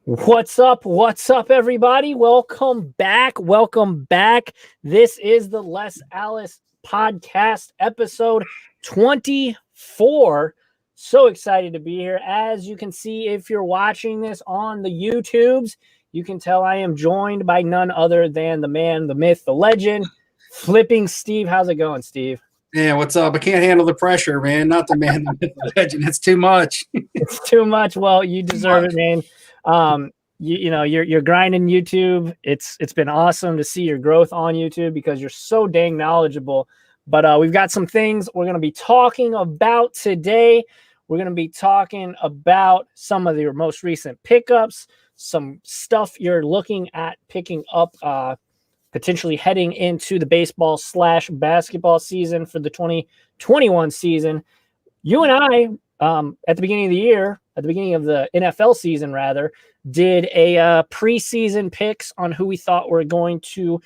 What's up? What's up, everybody? Welcome back. Welcome back. This is the LessAlex podcast, episode 24. So excited to be here. As you can see, if you're watching this on the YouTubes, you can tell I am joined by none other than the man, the myth, the legend, Flipping Steve. How's it going, Steve? Yeah, what's up? I can't handle the pressure, man. Not the man, the legend. It's too much. It's too much. Well, you deserve it, man. You're grinding YouTube. It's been awesome to see your growth on YouTube because you're so dang knowledgeable. But we've got some things we're going to be talking about today. We're going to be talking about some of your most recent pickups, some stuff you're looking at picking up, potentially heading into the baseball/basketball season for the 2021 season. You and I, at the beginning of the year, at the beginning of the NFL season, rather, did a preseason picks on who we thought were going to,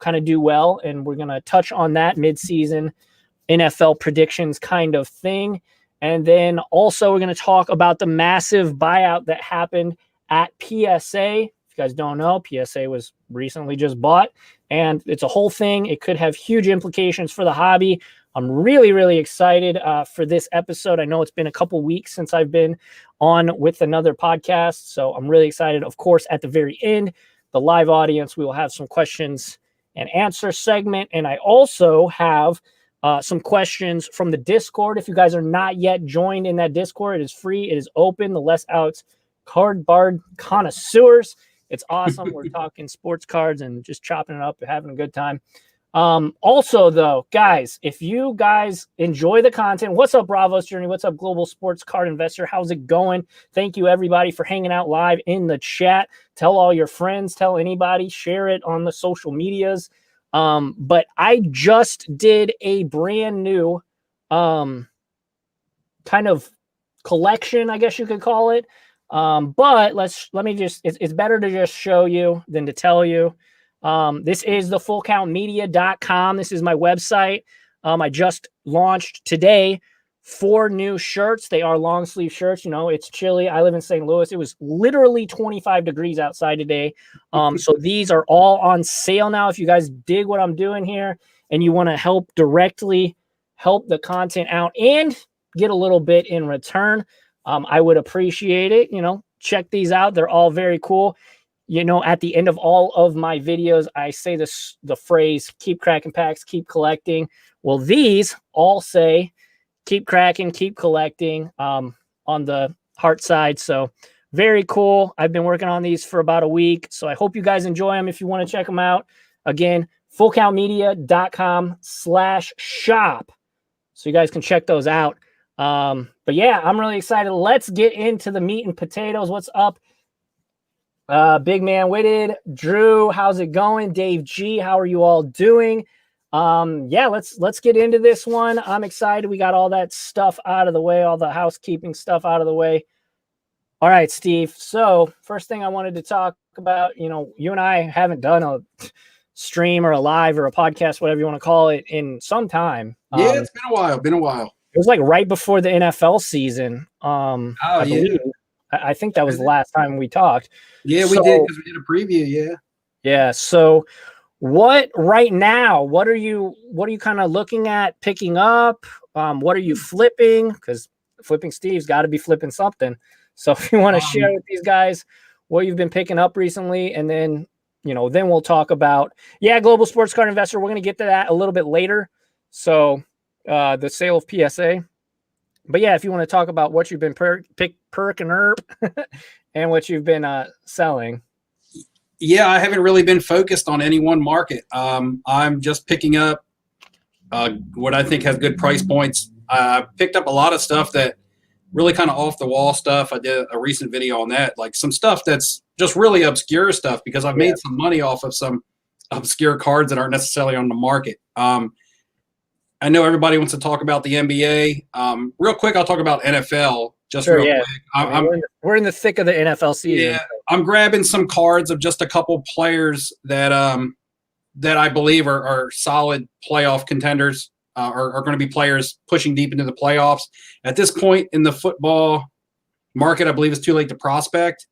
kind of do well. And we're going to touch on that mid-season NFL predictions kind of thing. And then also we're going to talk about the massive buyout that happened at PSA. If you guys don't know, PSA was recently just bought, and it's a whole thing. It could have huge implications for the hobby. I'm really, really excited for this episode. I know it's been a couple weeks since I've been on with another podcast, so I'm really excited. Of course, at the very end, the live audience, we will have some questions and answer segment, and I also have some questions from the Discord. If you guys are not yet joined in that Discord, it is free. It is open. The LessAlex Card Bard Connoisseurs. It's awesome. We're talking sports cards and just chopping it up and having a good time. Also, though, guys, if you guys enjoy the content, what's up, Bravos Journey? What's up, Global Sports Card Investor? How's it going? Thank you, everybody, for hanging out live in the chat. Tell all your friends, tell anybody, share it on the social medias. But I just did a brand new kind of collection, I guess you could call it. But it's better to just show you than to tell you. This is the fullcountmedia.com. This is my website. I just launched today 4 new shirts. They are long sleeve shirts. It's chilly. I live in St. Louis. It was literally 25 degrees outside today. So these are all on sale now. If you guys dig what I'm doing here and you want to directly help the content out and get a little bit in return, I would appreciate it. Check these out. They're all very cool. At the end of all of my videos, I say the phrase, keep cracking packs, keep collecting. Well, these all say, keep cracking, keep collecting on the heart side. So very cool. I've been working on these for about a week. So I hope you guys enjoy them. If you want to check them out, again, fullcountmedia.com/shop. So you guys can check those out. But yeah, I'm really excited. Let's get into the meat and potatoes. What's up? Big Man Witted, Drew, how's it going? Dave G, how are you all doing? Yeah, let's get into this one. I'm excited. We got all that stuff out of the way, all the housekeeping stuff out of the way. All right, Steve. So first thing I wanted to talk about, you and I haven't done a stream or a live or a podcast, whatever you want to call it, in some time. Yeah, it's been a while. It was like right before the NFL season. I believe. I think that was the last time we talked. Yeah, we did, because we did a preview. Yeah. Yeah. So what are you kind of looking at picking up? What are you flipping? Because Flipping Steve's got to be flipping something. So if you want to share with these guys what you've been picking up recently, and then, then we'll talk about, Global Sports Card Investor. We're going to get to that a little bit later. So the sale of PSA. But yeah, if you want to talk about what you've been perking up and what you've been selling. Yeah, I haven't really been focused on any one market. I'm just picking up what I think has good price points. I picked up a lot of stuff that really kind of off the wall stuff. I did a recent video on that, like some stuff that's just really obscure stuff, because I've made some money off of some obscure cards that aren't necessarily on the market. I know everybody wants to talk about the NBA. Real quick, I'll talk about NFL. Quick. We're in the thick of the NFL season. Yeah, I'm grabbing some cards of just a couple players that I believe are solid playoff contenders, are going to be players pushing deep into the playoffs. At this point in the football market, I believe it's too late to prospect.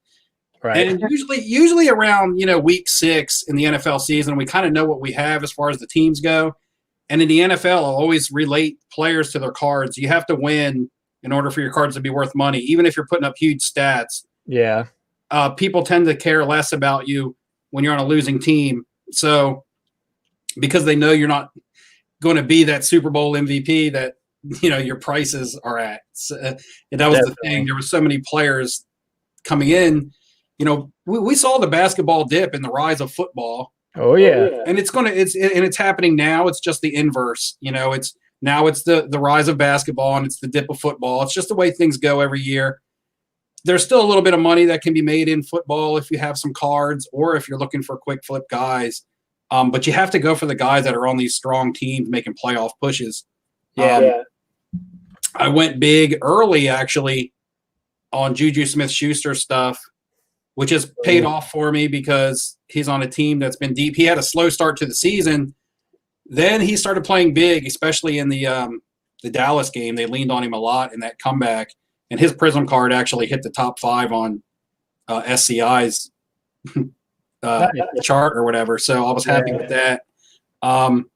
Right. And usually around, week 6 in the NFL season, we kind of know what we have as far as the teams go. And in the NFL, I'll always relate players to their cards. You have to win in order for your cards to be worth money, even if you're putting up huge stats. Yeah. People tend to care less about you when you're on a losing team. So because they know you're not going to be that Super Bowl MVP that, your prices are at. So, and that was the thing. There were so many players coming in. We saw the basketball dip in the rise of football. Oh yeah. And it's happening now. It's just the inverse. It's the rise of basketball and it's the dip of football. It's just the way things go every year. There's still a little bit of money that can be made in football if you have some cards or if you're looking for quick flip guys. But you have to go for the guys that are on these strong teams making playoff pushes. Yeah. I went big early actually on Juju Smith-Schuster stuff, which has paid off for me because he's on a team that's been deep. He had a slow start to the season. Then he started playing big, especially in the Dallas game. They leaned on him a lot in that comeback. And his Prism card actually hit the top 5 on SCI's chart or whatever. So I was happy with that. Alvin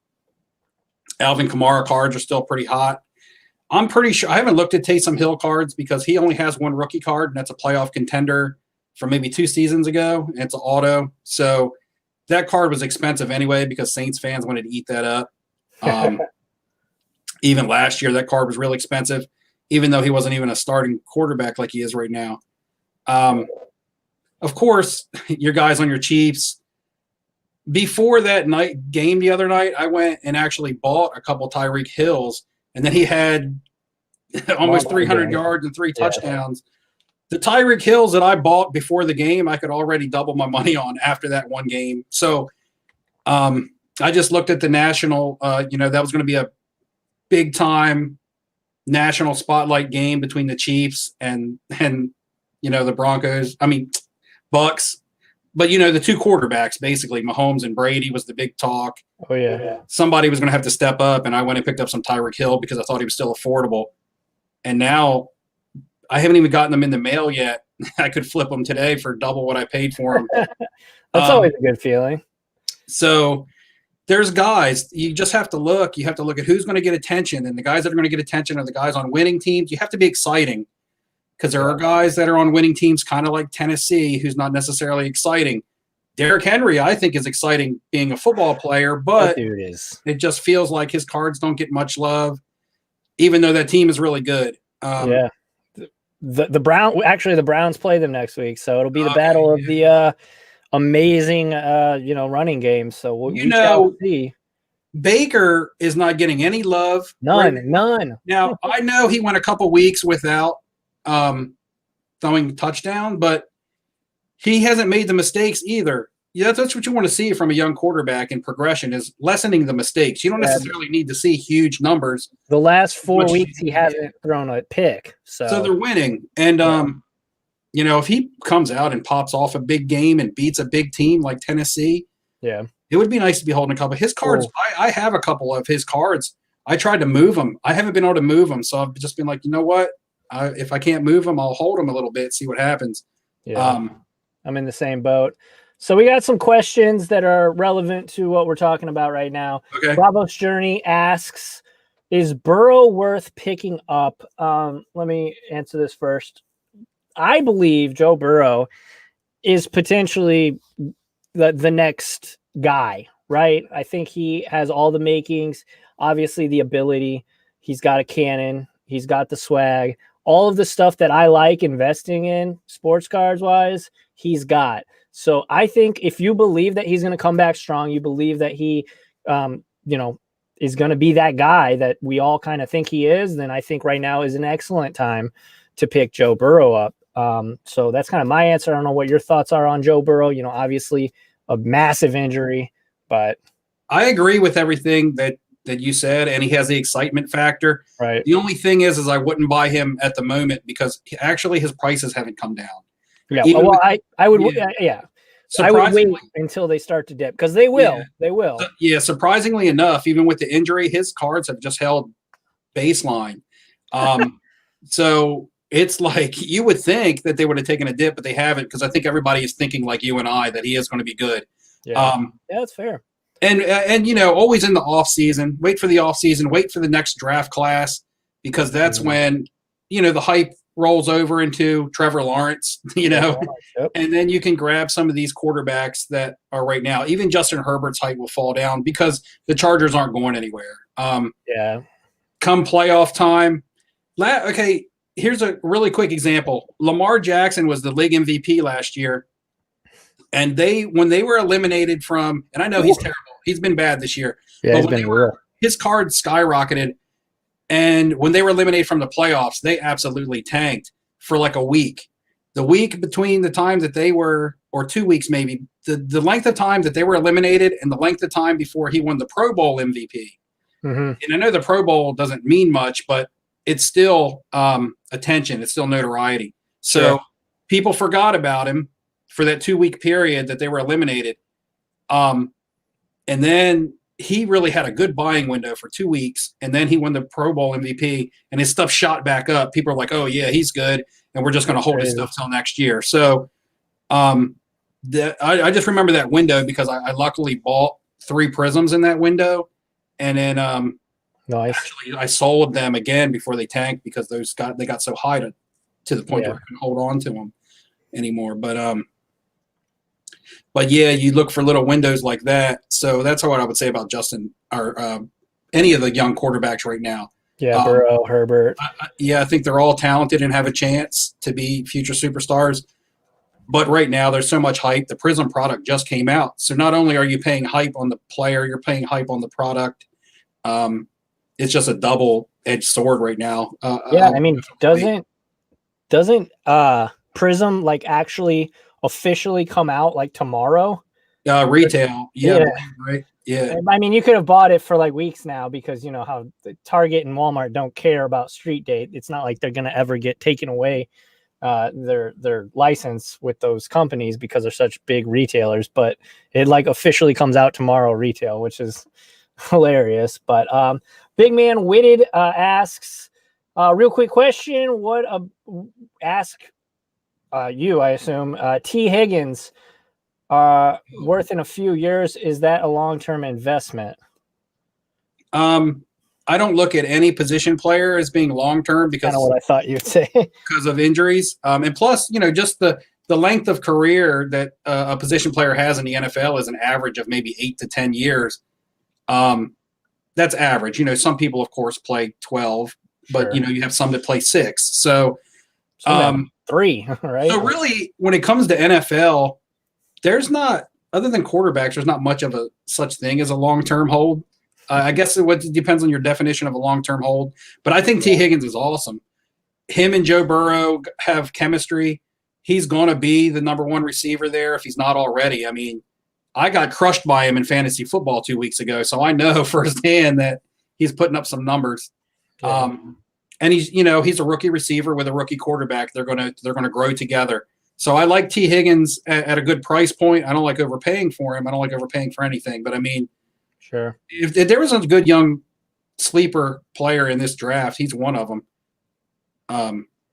Kamara cards are still pretty hot. I'm pretty sure – I haven't looked at Taysom Hill cards because he only has one rookie card, and that's a playoff contender from maybe 2 seasons ago, and it's an auto. So that card was expensive anyway because Saints fans wanted to eat that up. Even last year, that card was really expensive, even though he wasn't even a starting quarterback like he is right now. Of course, your guys on your Chiefs. Before that game the other night, I went and actually bought a couple Tyreek Hills, and then he had almost 300 yards and 3 touchdowns. The Tyreek Hills that I bought before the game, I could already double my money on after that one game. So I just looked at the national, that was going to be a big-time national spotlight game between the Chiefs and the Broncos. Bucks. But, the 2 quarterbacks, basically, Mahomes and Brady was the big talk. Oh, yeah. Somebody was going to have to step up, and I went and picked up some Tyreek Hill because I thought he was still affordable. And now I haven't even gotten them in the mail yet. I could flip them today for double what I paid for them. That's always a good feeling. So there's guys. You just have to look. You have to look at who's going to get attention. And the guys that are going to get attention are the guys on winning teams. You have to be exciting because there are guys that are on winning teams kind of like Tennessee who's not necessarily exciting. Derrick Henry, I think, is exciting being a football player, but it just feels like his cards don't get much love, even though that team is really good. The Browns play them next week, so it'll be the battle of the amazing running game. So we shall see. Baker is not getting any love. None. Now I know he went a couple weeks without throwing a touchdown, but he hasn't made the mistakes either. Yeah, that's what you want to see from a young quarterback in progression is lessening the mistakes. You don't necessarily need to see huge numbers. The last 4 weeks he hasn't thrown a pick. So they're winning. And, if he comes out and pops off a big game and beats a big team like Tennessee, it would be nice to be holding a couple of his cards. Cool. I have a couple of his cards. I tried to move them. I haven't been able to move them. So I've just been like, you know what? If I can't move them, I'll hold them a little bit, see what happens. Yeah. I'm in the same boat. So we got some questions that are relevant to what we're talking about right now. Okay. Bravo's Journey asks, is Burrow worth picking up? Let me answer this first. I believe Joe Burrow is potentially the next guy, right? I think he has all the makings, obviously the ability. He's got a cannon. He's got the swag. All of the stuff that I like investing in sports cards wise, he's got. So I think if you believe that he's going to come back strong, you believe that he, is going to be that guy that we all kind of think he is, then I think right now is an excellent time to pick Joe Burrow up. So that's kind of my answer. I don't know what your thoughts are on Joe Burrow. Obviously a massive injury, but I agree with everything that you said, and he has the excitement factor. Right. The only thing is I wouldn't buy him at the moment because actually his prices haven't come down. Yeah. I would. Yeah. I would wait until they start to dip because they will. They will. Surprisingly enough, even with the injury, his cards have just held baseline. So it's like you would think that they would have taken a dip, but they haven't, because I think everybody is thinking like you and I that he is going to be good. Yeah, yeah, that's fair. And always in the off season, wait for the off season, wait for the next draft class, because that's when the hype rolls over into Trevor Lawrence, Yep. and then you can grab some of these quarterbacks that are right now. Even Justin Herbert's hype will fall down because the Chargers aren't going anywhere. Yeah. Come playoff time, okay. Here's a really quick example. Lamar Jackson was the league MVP last year. And when they were eliminated from, and I know he's terrible, he's been bad this year. Yeah, but his card skyrocketed. And when they were eliminated from the playoffs, they absolutely tanked for like a week. The week between the time that they were, or 2 weeks maybe, the length of time that they were eliminated and the length of time before he won the Pro Bowl MVP. Mm-hmm. And I know the Pro Bowl doesn't mean much, but it's still attention. It's still notoriety. So people forgot about him for that 2 week period that they were eliminated. And then he really had a good buying window for 2 weeks. And then he won the Pro Bowl MVP and his stuff shot back up. People are like, oh yeah, he's good. And we're just going to hold his stuff till next year. So I just remember that window because I luckily bought 3 prisms in that window. And then nice. Actually, I sold them again before they tanked because they got so high to the point where I couldn't hold on to them anymore. But yeah, you look for little windows like that. So that's what I would say about Justin or any of the young quarterbacks right now. Yeah, Burrow, Herbert. I think they're all talented and have a chance to be future superstars. But right now, there's so much hype. The Prism product just came out. So not only are you paying hype on the player, you're paying hype on the product. It's just a double-edged sword right now. I mean, doesn't Prism like actually officially come out like tomorrow? Retail, right? Yeah. I mean, you could have bought it for like weeks now because you know how the Target and Walmart don't care about street date. It's not like they're going to ever get taken away their license with those companies because they're such big retailers. But it like officially comes out tomorrow retail, which is hilarious. But Big Man Witted asks, real quick question: ask you? I assume T. Higgins worth in a few years. Is that a long-term investment? I don't look at any position player as being long-term because kind of what I thought you'd say because of injuries. And plus, just the length of career that a position player has in the NFL is an average of maybe 8 to 10 years. That's average. Some people, of course, play 12, but you have some that play 6. So 3, right? So really, when it comes to NFL, there's not, other than quarterbacks, there's not much of a such thing as a long-term hold. I guess it depends on your definition of a long-term hold. But I think T. Higgins is awesome. Him and Joe Burrow have chemistry. He's going to be the number 1 receiver there if he's not already. I mean, I got crushed by him in fantasy football 2 weeks ago, so I know firsthand that he's putting up some numbers. Yeah. And he's a rookie receiver with a rookie quarterback. They're going to grow together. So I like T. Higgins at a good price point. I don't like overpaying for him. I don't like overpaying for anything. But I mean, sure, if there was a good young sleeper player in this draft, he's one of them.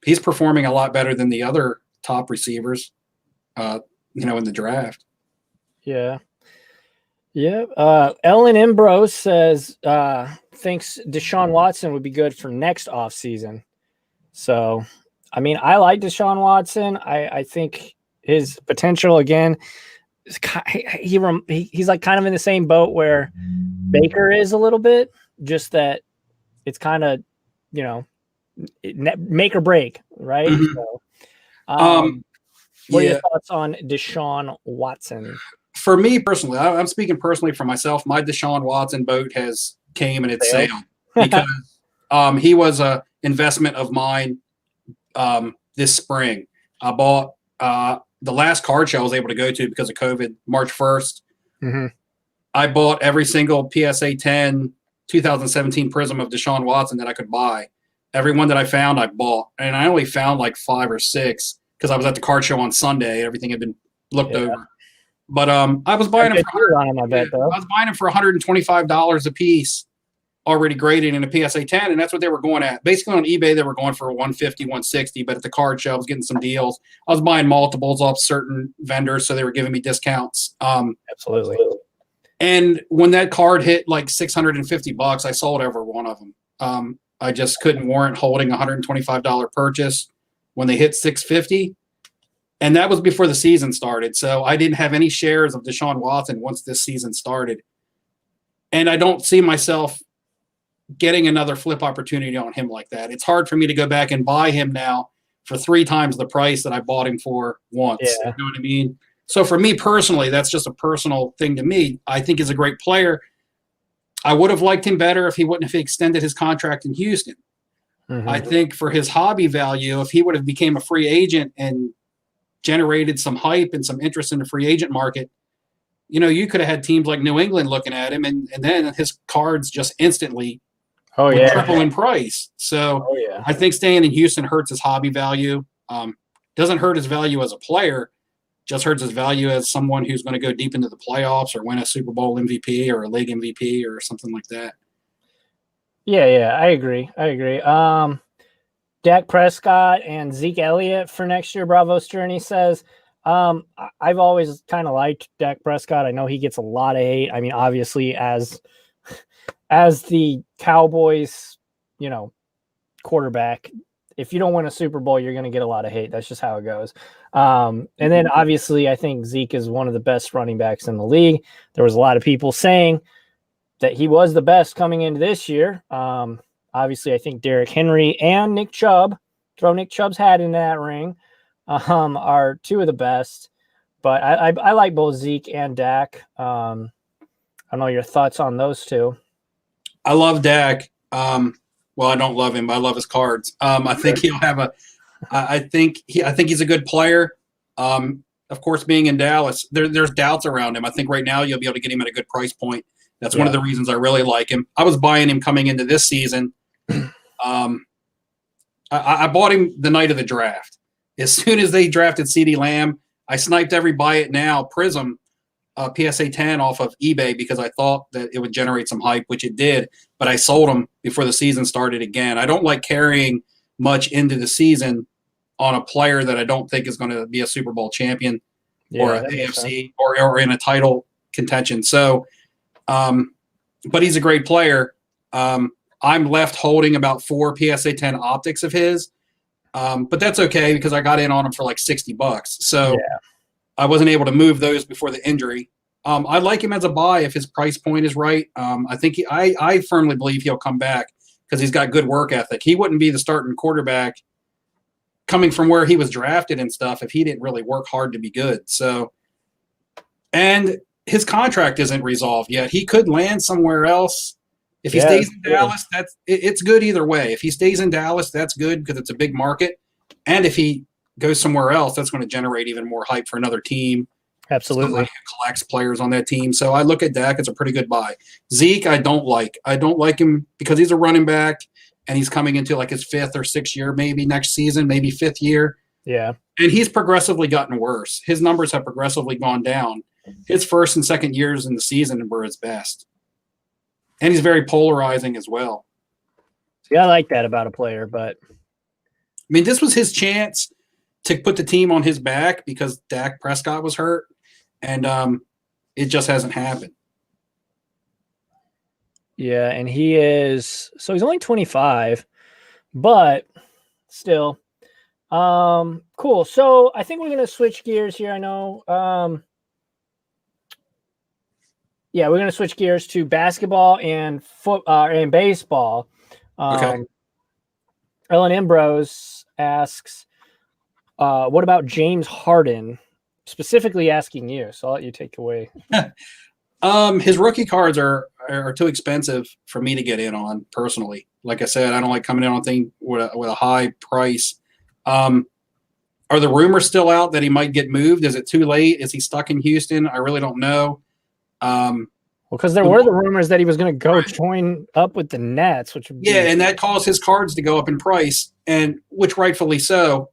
He's performing a lot better than the other top receivers, in the draft. Yeah. Ellen Ambrose says thinks Deshaun Watson would be good for next offseason. So, I mean, I like Deshaun Watson. I think his potential again. He's like kind of in the same boat where Baker is a little bit, just that it's kind of make or break, right? Mm-hmm. So, what are your thoughts on Deshaun Watson? For me personally, I'm speaking personally for myself. My Deshaun Watson boat has came and it's sailed because he was a investment of mine this spring. I bought the last card show I was able to go to because of COVID, March 1st. Mm-hmm. I bought every single PSA 10 2017 Prism of Deshaun Watson that I could buy. Every one that I found, I bought. And I only found like 5 or 6 because I was at the card show on Sunday. Everything had been looked over. But I was buying them for $125 a piece. already graded in a PSA 10, and that's what they were going at. Basically on eBay, they were going for 150, 160, but at the card show, I was getting some deals. I was buying multiples off certain vendors, so they were giving me discounts. Absolutely. And when that card hit like $650, I sold over one of them. I just couldn't warrant holding a $125 purchase when they hit 650. And that was before the season started. So I didn't have any shares of Deshaun Watson once this season started. And I don't see myself getting another flip opportunity on him like that. It's hard for me to go back and buy him now for 3 times the price that I bought him for once. Yeah. You know what I mean? So for me personally, that's just a personal thing to me. I think he's a great player. I would have liked him better if he wouldn't have extended his contract in Houston. Mm-hmm. I think for his hobby value, if he would have became a free agent and generated some hype and some interest in the free agent market, you know, you could have had teams like New England looking at him, and then his cards just instantly triple in price. So I think staying in Houston hurts his hobby value. Doesn't hurt his value as a player, just hurts his value as someone who's going to go deep into the playoffs or win a Super Bowl MVP or a league MVP or something like that. Yeah, I agree. Dak Prescott and Zeke Elliott for next year, Bravo's Journey says, I've always kind of liked Dak Prescott. I know he gets a lot of hate. I mean, obviously, as the Cowboys, you know, quarterback, if you don't win a Super Bowl, you're going to get a lot of hate. That's just how it goes. And then obviously, I think Zeke is one of the best running backs in the league. There was a lot of people saying that he was the best coming into this year. Obviously, I think Derrick Henry and Nick Chubb, throw Nick Chubb's hat in that ring, are 2 of the best. But I like both Zeke and Dak. I don't know your thoughts on those 2. I love Dak. Well, I don't love him, but I love his cards. I think he'll have I think he's a good player. Of course, being in Dallas, there's doubts around him. I think right now you'll be able to get him at a good price point. That's one of the reasons I really like him. I was buying him coming into this season. I bought him the night of the draft. As soon as they drafted CeeDee Lamb, I sniped every Buy It Now Prism PSA 10 off of eBay because I thought that it would generate some hype, which it did, but I sold them before the season started again. I don't like carrying much into the season on a player that I don't think is going to be a Super Bowl champion or an AFC or in a title contention. So, but he's a great player. I'm left holding about 4 PSA 10 optics of his, but that's okay because I got in on him for like $60. So I wasn't able to move those before the injury. I like him as a buy if his price point is right. I think I firmly believe he'll come back because he's got good work ethic. He wouldn't be the starting quarterback coming from where he was drafted and stuff if he didn't really work hard to be good. So, and his contract isn't resolved yet. He could land somewhere else. If he stays in Dallas, it's good either way. If he stays in Dallas, that's good because it's a big market. And if he goes somewhere else, that's going to generate even more hype for another team. Absolutely. Somebody who collects players on that team. So I look at Dak as a pretty good buy. Zeke, I don't like. I don't like him because he's a running back and he's coming into like his 5th or 6th year, maybe next season, maybe 5th year. Yeah. And he's progressively gotten worse. His numbers have progressively gone down. His 1st and 2nd years in the season were his best. And he's very polarizing as well. See, I like that about a player, but I mean, this was his chance to put the team on his back because Dak Prescott was hurt, and it just hasn't happened. Yeah, and he's only 25, but still. Cool. So I think we're going to switch gears here. I know. Yeah, we're going to switch gears to basketball and and baseball. Okay. Ellen Ambrose asks, what about James Harden? Specifically asking you, so I'll let you take away. His rookie cards are too expensive for me to get in on personally. Like I said, I don't like coming in on things with a high price. Are the rumors still out that he might get moved? Is it too late? Is he stuck in Houston? I really don't know. Well, because there were the rumors that he was going to go join up with the Nets, which would be and that caused his cards to go up in price, and which rightfully so.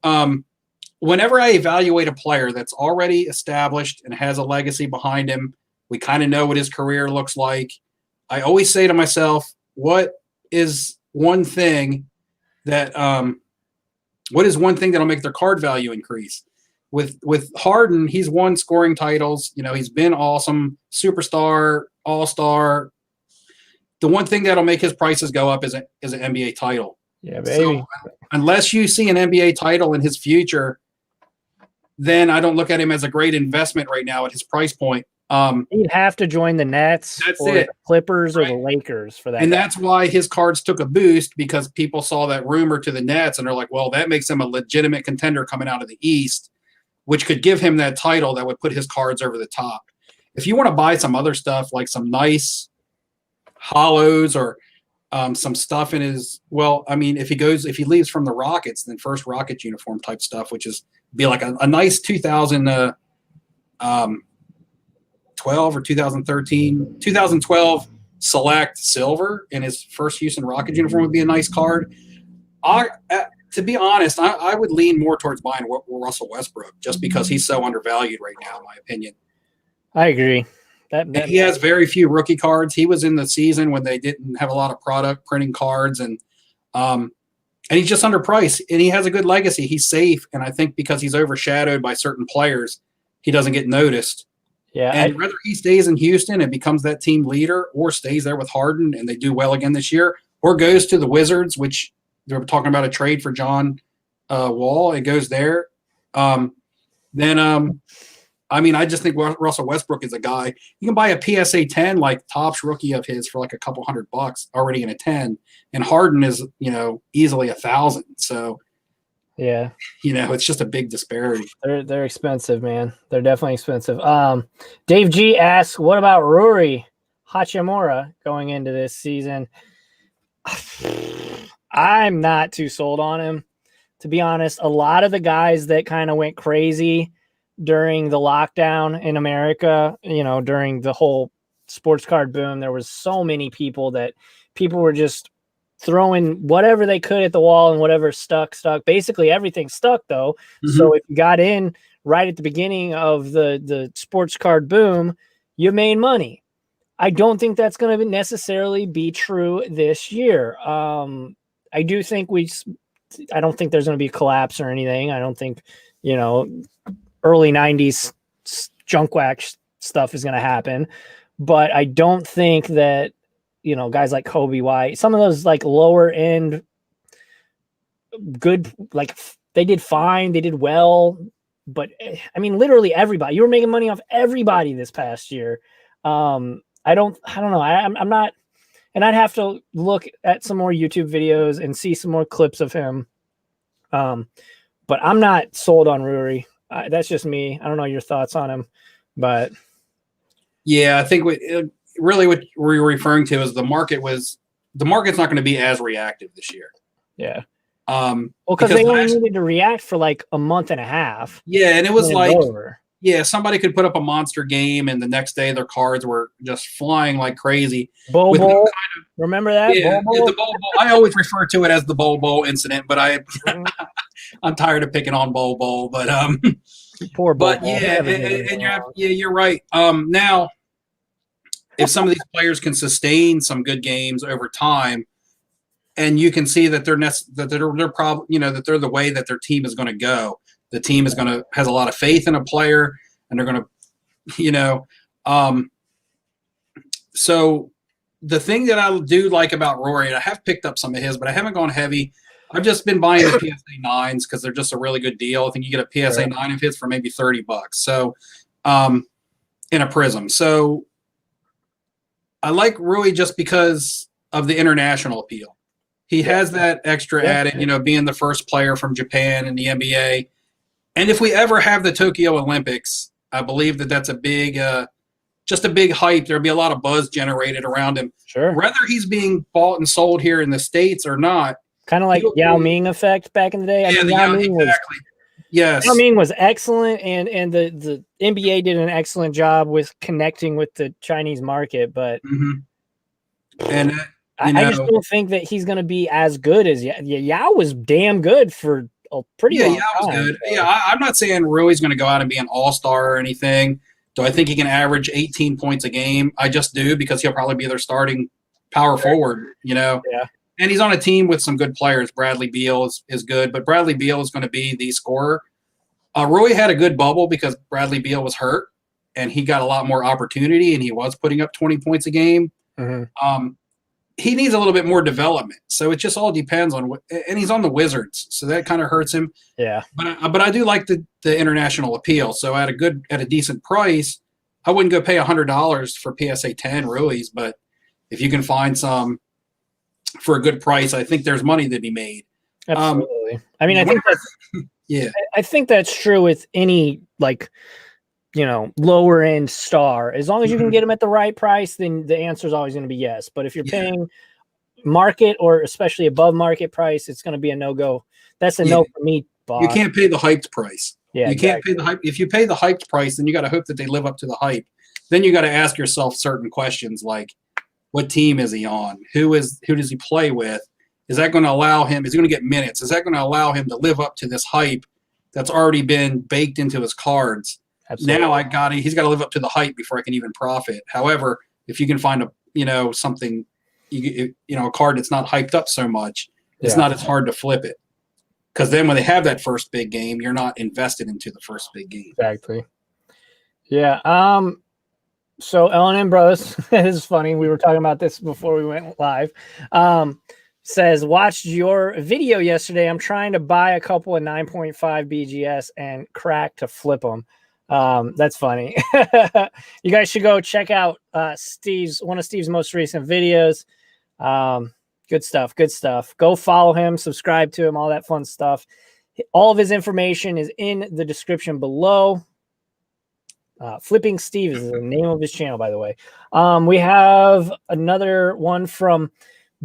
Whenever I evaluate a player that's already established and has a legacy behind him, we kind of know what his career looks like. I always say to myself, what is one thing that what is one thing that'll make their card value increase? With Harden, he's won scoring titles. You know, he's been awesome, superstar, all-star. The one thing that'll make his prices go up is an NBA title. Yeah, baby. So, unless you see an NBA title in his future, then I don't look at him as a great investment right now at his price point. He'd have to join the Nets or the Clippers or the Lakers for that. And that's why his cards took a boost, because people saw that rumor to the Nets and they're like, well, that makes him a legitimate contender coming out of the East, which could give him that title that would put his cards over the top. If you want to buy some other stuff, like some nice hollows or some stuff in his, well, I mean, if he leaves from the Rockets, then first Rockets uniform type stuff, which is be like a nice 2012 or 2012 select silver in his first Houston Rockets uniform would be a nice card. To be honest, I would lean more towards buying Russell Westbrook just because he's so undervalued right now, in my opinion. I agree. He has very few rookie cards. He was in the season when they didn't have a lot of product printing cards, and he's just underpriced. And he has a good legacy. He's safe, and I think because he's overshadowed by certain players, he doesn't get noticed. Yeah, and whether he stays in Houston and becomes that team leader, or stays there with Harden and they do well again this year, or goes to the Wizards, which they're talking about a trade for John Wall, it goes there. I mean, I just think Russell Westbrook is a guy. You can buy a PSA 10, like Topps rookie of his, for like a couple $100 already in a 10. And Harden is, easily 1,000. So, yeah, it's just a big disparity. They're expensive, man. They're definitely expensive. Dave G asks, what about Rui Hachimura going into this season? I'm not too sold on him, to be honest. A lot of the guys that kind of went crazy during the lockdown in America, during the whole sports card boom, there was so many people were just throwing whatever they could at the wall, and whatever stuck. Basically everything stuck, though. Mm-hmm. So if you got in right at the beginning of the sports card boom, you made money. I don't think that's going to necessarily be true this year. I do think I don't think there's going to be a collapse or anything. I don't think, early 90s junk wax stuff is going to happen, but I don't think that, guys like Kobe White, some of those like lower end good, like they did fine, they did well, but I mean, literally everybody, you were making money off everybody this past year. I don't know. I'm not, and I'd have to look at some more YouTube videos and see some more clips of him. But I'm not sold on Rui. That's just me. I don't know your thoughts on him, but yeah, I think what we're referring to is the market's not going to be as reactive this year. Yeah. Well, because they only needed to react for like a month and a half. Yeah, and it was like somebody could put up a monster game, and the next day their cards were just flying like crazy. Bowl. Remember that? Yeah, the Bowl. I always refer to it as the Bowl incident, but I'm tired of picking on Bowl, but poor Bowl. But yeah, and you're right. Now, if some of these players can sustain some good games over time, and you can see that they're the way that their team is going to go. The team has a lot of faith in a player, and they're going to, so the thing that I do like about Rory, and I have picked up some of his, but I haven't gone heavy. I've just been buying the PSA 9s because they're just a really good deal. I think you get a PSA 9 of his for maybe $30. So, in a Prism. So I like Rui just because of the international appeal. He has that extra added, being the first player from Japan in the NBA. And if we ever have the Tokyo Olympics, I believe that's a big, just a big hype. There'll be a lot of buzz generated around him. Sure. Whether he's being bought and sold here in the States or not. Kind of like Yao Ming effect back in the day. Exactly. Yes. Yao Ming was excellent, and the NBA did an excellent job with connecting with the Chinese market, but and I just don't think that he's going to be as good as Yao was damn good for a pretty long time. Was good. So. Yeah, I'm not saying Rui's going to go out and be an all-star or anything. Do I think he can average 18 points a game? I just do, because he'll probably be their starting power forward, Yeah. And he's on a team with some good players. Bradley Beal is good, but Bradley Beal is going to be the scorer. Roy had a good bubble because Bradley Beal was hurt, and he got a lot more opportunity, and he was putting up 20 points a game. He needs a little bit more development. So it just all depends on what, and he's on the Wizards, so that kind of hurts him. Yeah. But I do like the international appeal. So at a decent price, I wouldn't go pay $100 for PSA 10 Ruiz, but if you can find some for a good price, I think there's money to be made. Absolutely. I mean, I think that's I think that's true with any lower end star. As long as you can get them at the right price, then the answer is always going to be yes. But if you're paying market or especially above market price, it's going to be a no-go. That's a no for me, Bob. You can't pay the hyped price. Yeah, you can't pay the hype. If you pay the hyped price, then you got to hope that they live up to the hype. Then you got to ask yourself certain questions like, what team is he on? Who does he play with? Is that going to allow him? Is he going to get minutes? Is that going to allow him to live up to this hype that's already been baked into his cards? Absolutely. Now he's got to live up to the hype before I can even profit. However, if you can find something, a card that's not hyped up so much, it's not as hard to flip it. Because then when they have that first big game, you're not invested into the first big game. Exactly. Yeah. So L&M Bros, it is funny. We were talking about this before we went live. Says, watched your video yesterday. I'm trying to buy a couple of 9.5 BGS and crack to flip them. That's funny. You guys should go check out one of Steve's most recent videos. Good stuff. Go follow him, subscribe to him, all that fun stuff. All of his information is in the description below. Flipping Steve is the name of his channel, by the way. We have another one from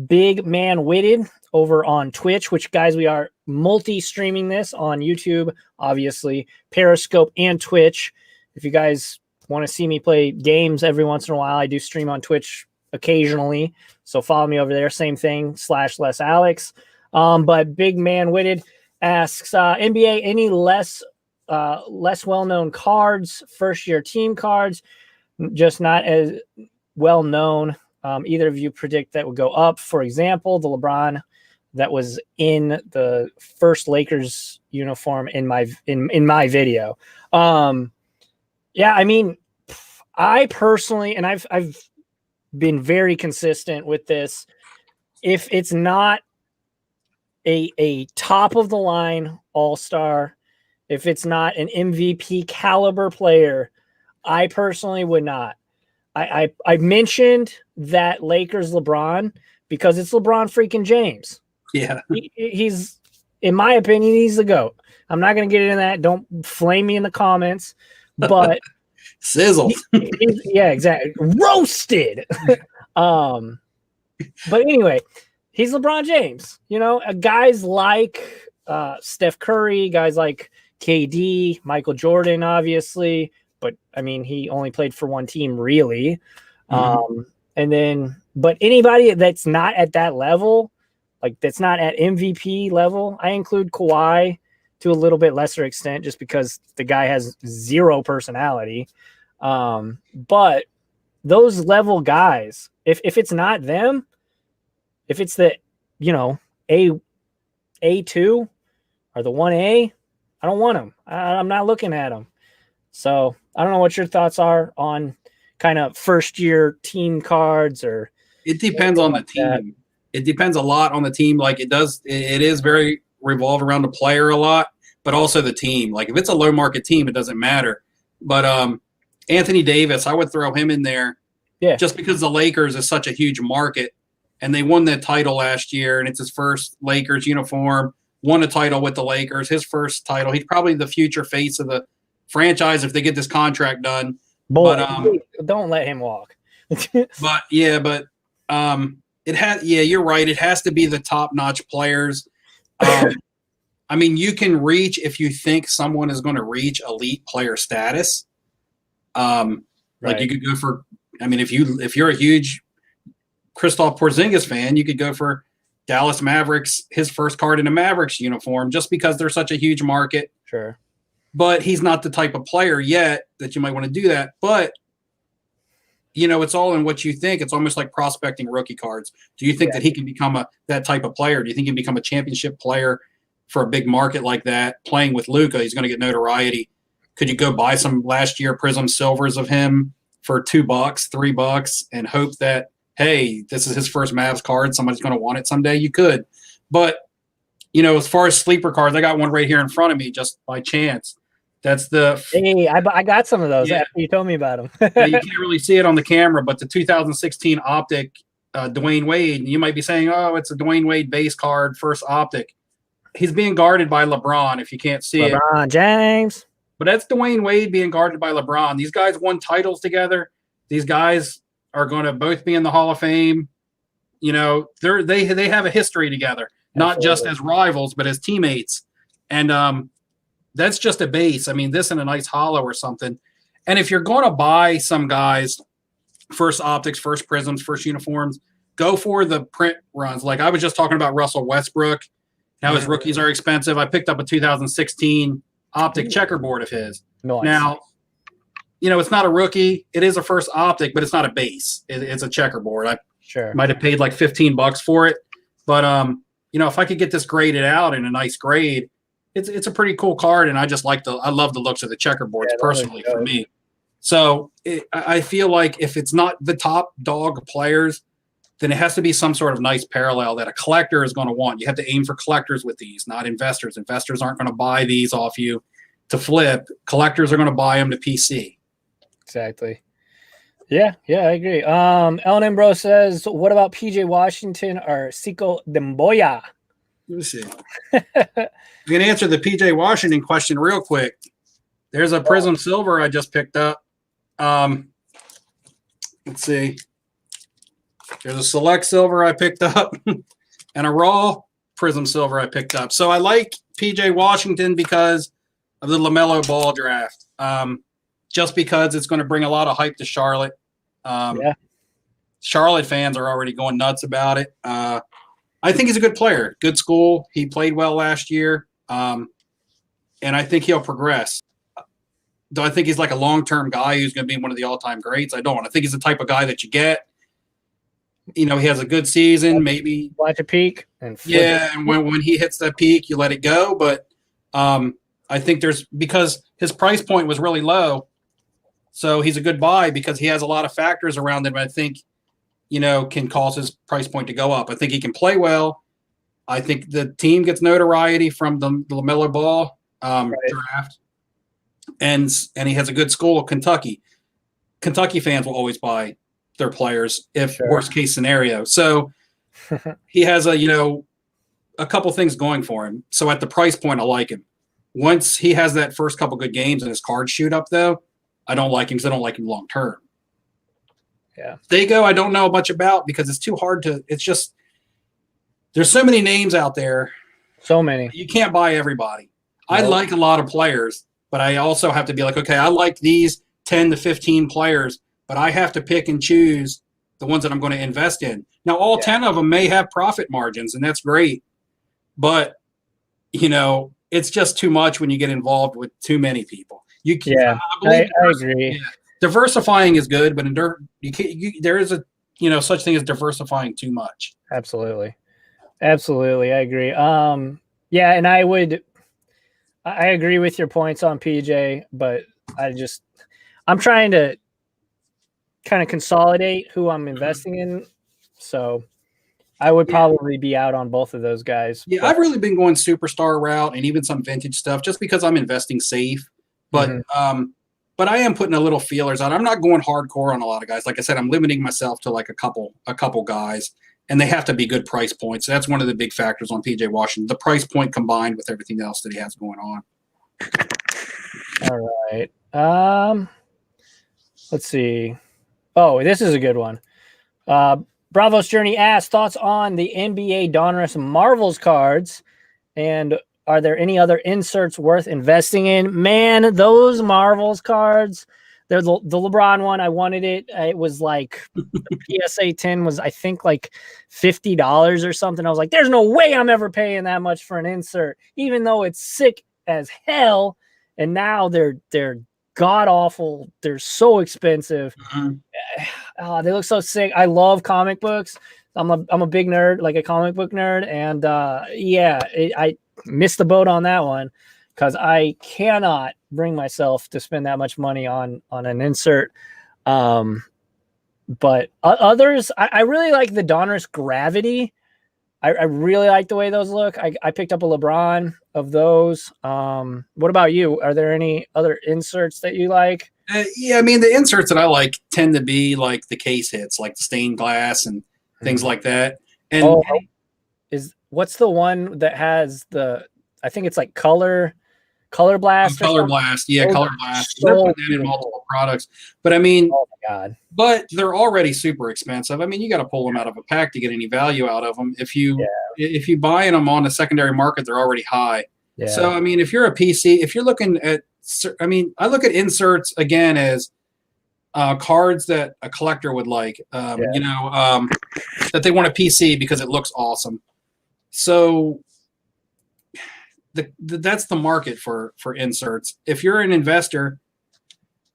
Big Man Witted over on Twitch, which, guys, we are multi-streaming this on YouTube, obviously, Periscope, and Twitch. If you guys want to see me play games every once in a while, I do stream on Twitch occasionally, so follow me over there. Same thing, /LessAlex. But Big Man Witted asks, NBA, any less well-known cards, first-year team cards, just not as well-known. Either of you predict that would go up? For example, the LeBron that was in the first Lakers uniform in my video. Yeah, I mean, I personally, and I've been very consistent with this. If it's not a top of the line all-star, if it's not an MVP caliber player, I personally would not. I mentioned that Lakers LeBron because it's LeBron freaking James. Yeah. He's, in my opinion, he's the GOAT. I'm not going to get into that. Don't flame me in the comments. But sizzle. Yeah, exactly. Roasted. But anyway, he's LeBron James. Guys like Steph Curry, guys like KD, Michael Jordan, obviously. But I mean, he only played for one team, really. But anybody that's not at that level, like that's not at MVP level, I include Kawhi to a little bit lesser extent, just because the guy has zero personality. But those level guys, if it's not them, if it's the A2 or the 1A, I don't want them. I'm not looking at them. So I don't know what your thoughts are on kind of first year team cards, or it depends on the team. It depends a lot on the team. Like it is very revolved around the player a lot, but also the team. Like if it's a low market team, it doesn't matter. But Anthony Davis, I would throw him in there. Yeah. Just because the Lakers is such a huge market and they won that title last year and it's his first Lakers uniform, won a title with the Lakers, his first title. He's probably the future face of the franchise if they get this contract done. Boy, but don't let him walk. You're right. It has to be the top-notch players. I mean, you can reach if you think someone is going to reach elite player status. Like you could go for. I mean, if you're a huge Kristaps Porzingis fan, you could go for Dallas Mavericks, his first card in a Mavericks uniform, just because they're such a huge market. Sure. But he's not the type of player yet that you might want to do that. But it's all in what you think. It's almost like prospecting rookie cards. Do you think that he can become that type of player? Do you think he can become a championship player for a big market like that? Playing with Luka, he's going to get notoriety. Could you go buy some last year Prism Silvers of him for $2, $3, and hope that, hey, this is his first Mavs card, somebody's going to want it someday? You could. But, as far as sleeper cards, I got one right here in front of me just by chance. That's the – Hey, I got some of those after you told me about them. Now, you can't really see it on the camera, but the 2016 Optic Dwayne Wade, you might be saying, oh, it's a Dwayne Wade base card, first Optic. He's being guarded by LeBron if you can't see it. LeBron James. But that's Dwayne Wade being guarded by LeBron. These guys won titles together. These guys are going to both be in the Hall of Fame. They have a history together, not just as rivals, but as teammates. And that's just a base. I mean, this in a nice hollow or something. And if you're going to buy some guys, first optics, first prisms, first uniforms, go for the print runs. Like I was just talking about Russell Westbrook. Now his rookies are expensive. I picked up a 2016 optic checkerboard of his. Nice. Now, it's not a rookie. It is a first optic, but it's not a base. It's a checkerboard. I might have paid like $15 for it. But, if I could get this graded out in a nice grade, it's a pretty cool card. And I love the looks of the checkerboards personally for me. So I feel like if it's not the top dog players, then it has to be some sort of nice parallel that a collector is going to want. You have to aim for collectors with these, not investors. Investors aren't going to buy these off you to flip. Collectors are going to buy them to PC. Exactly. Yeah, I agree. Ellen Bro says, what about PJ Washington or Cico Demboya? Let me see. I'm going to answer the PJ Washington question real quick. There's a Prism Silver I just picked up. Let's see. There's a Select Silver I picked up and a Raw Prism Silver I picked up. So I like PJ Washington because of the LaMelo Ball draft. Just because it's going to bring a lot of hype to Charlotte. Charlotte fans are already going nuts about it. I think he's a good player, good school. He played well last year. And I think he'll progress. Do I think he's like a long-term guy who's going to be one of the all-time greats? I don't. I think he's the type of guy that you get. He has a good season, maybe watch a peak, and and when he hits that peak, you let it go. But I think because his price point was really low, so he's a good buy because he has a lot of factors around him. I think can cause his price point to go up. I think he can play well. I think the team gets notoriety from the LaMelo Ball draft, and he has a good school of Kentucky. Kentucky fans will always buy their players if worst case scenario. So he has a couple things going for him. So at the price point, I like him. Once he has that first couple good games and his cards shoot up, though, I don't like him because I don't like him long term. Yeah. Dago, I don't know much about because it's too hard to – it's just – there's so many names out there. So many. You can't buy everybody. Nope. I like a lot of players, but I also have to be like, okay, I like these 10 to 15 players, but I have to pick and choose the ones that I'm going to invest in. Now, all 10 of them may have profit margins, and that's great. But, it's just too much when you get involved with too many people. I agree. Yeah. Diversifying is good, but there is a such thing as diversifying too much. Absolutely. I agree. And I agree with your points on PJ, but I'm trying to kind of consolidate who I'm investing in. So I would probably be out on both of those guys. Yeah, I've really been going superstar route and even some vintage stuff just because I'm investing safe. But but I am putting a little feelers out. I'm not going hardcore on a lot of guys. Like I said, I'm limiting myself to like a couple guys, and they have to be good price points. So that's one of the big factors on PJ Washington, the price point combined with everything else that he has going on. All right. Let's see. Oh, this is a good one. Bravo's Journey asks, thoughts on the NBA Donruss Marvels cards, and are there any other inserts worth investing in? Man, those Marvels cards, they're the LeBron one. I wanted it. It was like the PSA 10 was, I think, like $50 or something. I was like, there's no way I'm ever paying that much for an insert, even though it's sick as hell. And now they're god awful. They're so expensive. Oh, they look so sick. I love comic books. I'm a big nerd, like a comic book nerd, and I missed the boat on that one because I cannot bring myself to spend that much money on an insert. But others, I really like the Donruss Gravity. I really like the way those look. I picked up a LeBron of those. What about you? Are there any other inserts that you like? Yeah, I mean, the inserts that I like tend to be like the case hits, like the stained glass and things like that. And what's the one that has I think it's like color blast. Color blast, yeah, color blast. So they're putting that in multiple products, but I mean, oh my god, but they're already super expensive. I mean, you got to pull them out of a pack to get any value out of them. If you buying them on the secondary market, they're already high. Yeah. So I mean, if you're a PC, if you're looking at, I mean, I look at inserts again as cards that a collector would like, that they want a PC because it looks awesome. So that's the market for inserts. If you're an investor,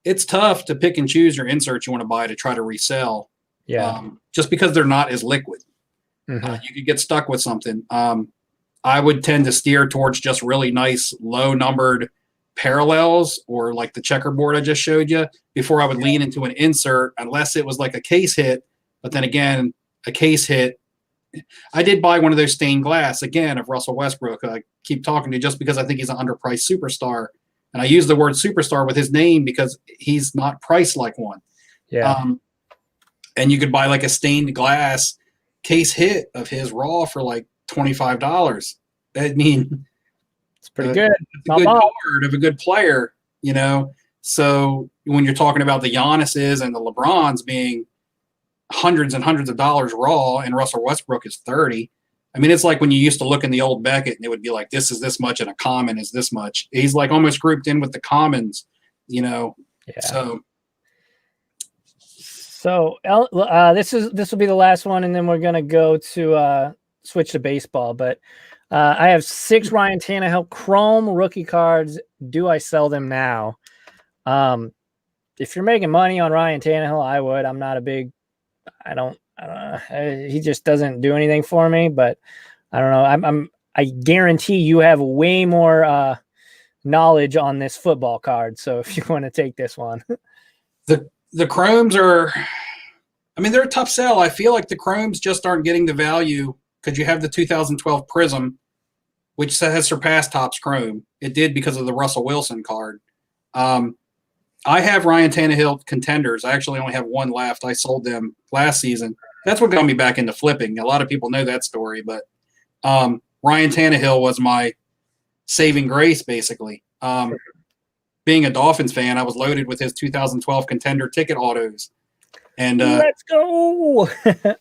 it's tough to pick and choose your inserts you want to buy to try to resell. Yeah. Just because they're not as liquid. Mm-hmm. You could get stuck with something. I would tend to steer towards just really nice, low numbered parallels or like the checkerboard I just showed you before I would lean into an insert unless it was like a case hit. But then again, a case hit, I did buy one of those stained glass again of Russell Westbrook. I keep talking to just because I think he's an underpriced superstar. And I use the word superstar with his name because he's not priced like one. Yeah. And you could buy like a stained glass case hit of his raw for like $25. I mean, it's pretty good. It's a good card of a good player, you know. So when you're talking about the Giannis's and the LeBrons being hundreds and hundreds of dollars raw, and Russell Westbrook is 30. I mean, it's like when you used to look in the old Beckett and it would be like, this is this much and a common is this much. He's like almost grouped in with the commons, you know. Yeah. So this will be the last one, and then we're gonna go to switch to baseball. But I have 6 Ryan Tannehill Chrome rookie cards. Do I sell them now? If you're making money on Ryan Tannehill, I would. I'm not a big. I don't he just doesn't do anything for me, but I don't know. I guarantee you have way more knowledge on this football card. So if you want to take this one, the Chromes are, I mean, they're a tough sell. I feel like the Chromes just aren't getting the value because you have the 2012 Prism, which has surpassed Topps Chrome. It did because of the Russell Wilson card. I have Ryan Tannehill contenders. I actually only have one left. I sold them last season. That's what got me back into flipping. A lot of people know that story, but Ryan Tannehill was my saving grace, basically. Being a Dolphins fan, I was loaded with his 2012 contender ticket autos. And let's go.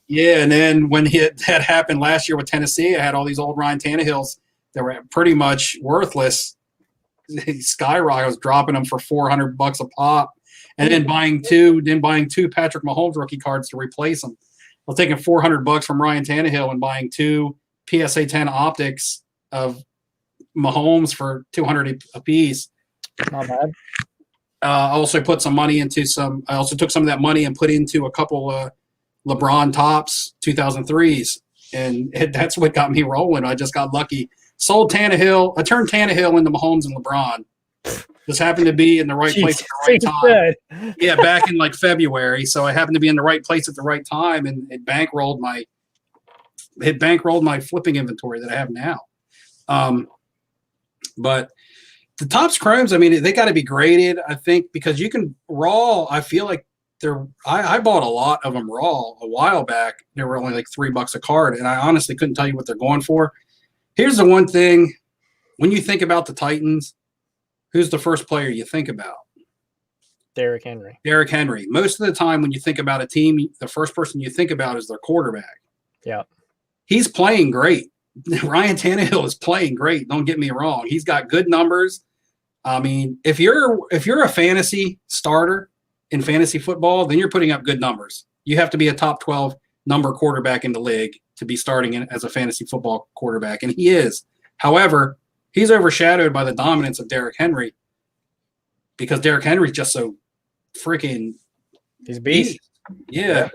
Yeah, and then when that happened last year with Tennessee, I had all these old Ryan Tannehills that were pretty much worthless. Skyrocket. I was dropping them for $400 a pop, and then buying two Patrick Mahomes rookie cards to replace them. I was taking $400 from Ryan Tannehill and buying 2 PSA 10 optics of Mahomes for $200 a piece. Not bad. I also put some money into some. I also took some of that money and put into a couple LeBron Topps 2003s, and that's what got me rolling. I just got lucky. Sold Tannehill. I turned Tannehill into Mahomes and LeBron. Just happened to be in the right place at the right time. Yeah, back in like February. So I happened to be in the right place at the right time, and it bankrolled my flipping inventory that I have now. But the Topps Chromes, I mean, they got to be graded, I think, because you can raw. I feel like I bought a lot of them raw a while back. They were only like $3 a card, and I honestly couldn't tell you what they're going for. Here's the one thing. When you think about the Titans, who's the first player you think about? Derrick Henry. Derrick Henry. Most of the time when you think about a team, the first person you think about is their quarterback. Yeah. He's playing great. Ryan Tannehill is playing great. Don't get me wrong. He's got good numbers. I mean, if you're a fantasy starter in fantasy football, then you're putting up good numbers. You have to be a top 12 number quarterback in the league to be starting as a fantasy football quarterback, and he is. However, he's overshadowed by the dominance of Derrick Henry because Derrick Henry's just so freaking he's beast. Yeah.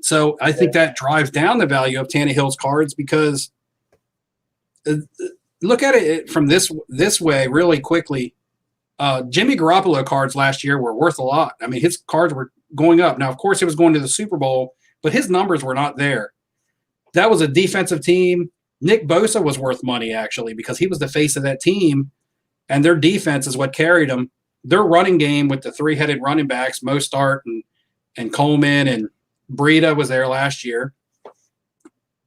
So I think that drives down the value of Tannehill's cards because look at it from this way really quickly. Jimmy Garoppolo cards last year were worth a lot. I mean, his cards were going up. Now, of course, he was going to the Super Bowl, but his numbers were not there. That was a defensive team. Nick Bosa was worth money, actually, because he was the face of that team, and their defense is what carried them. Their running game with the three-headed running backs, Mostart and Coleman and Breida was there last year.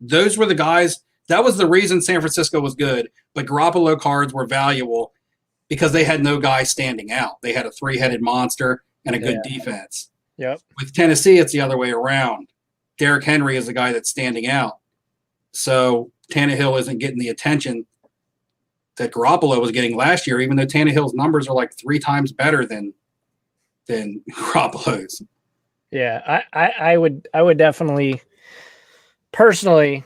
Those were the guys. That was the reason San Francisco was good, but Garoppolo cards were valuable because they had no guy standing out. They had a three-headed monster and a good defense. Yep. With Tennessee, it's the other way around. Derrick Henry is the guy that's standing out. So Tannehill isn't getting the attention that Garoppolo was getting last year, even though Tannehill's numbers are like 3 times better than Garoppolo's. Yeah, I would definitely personally,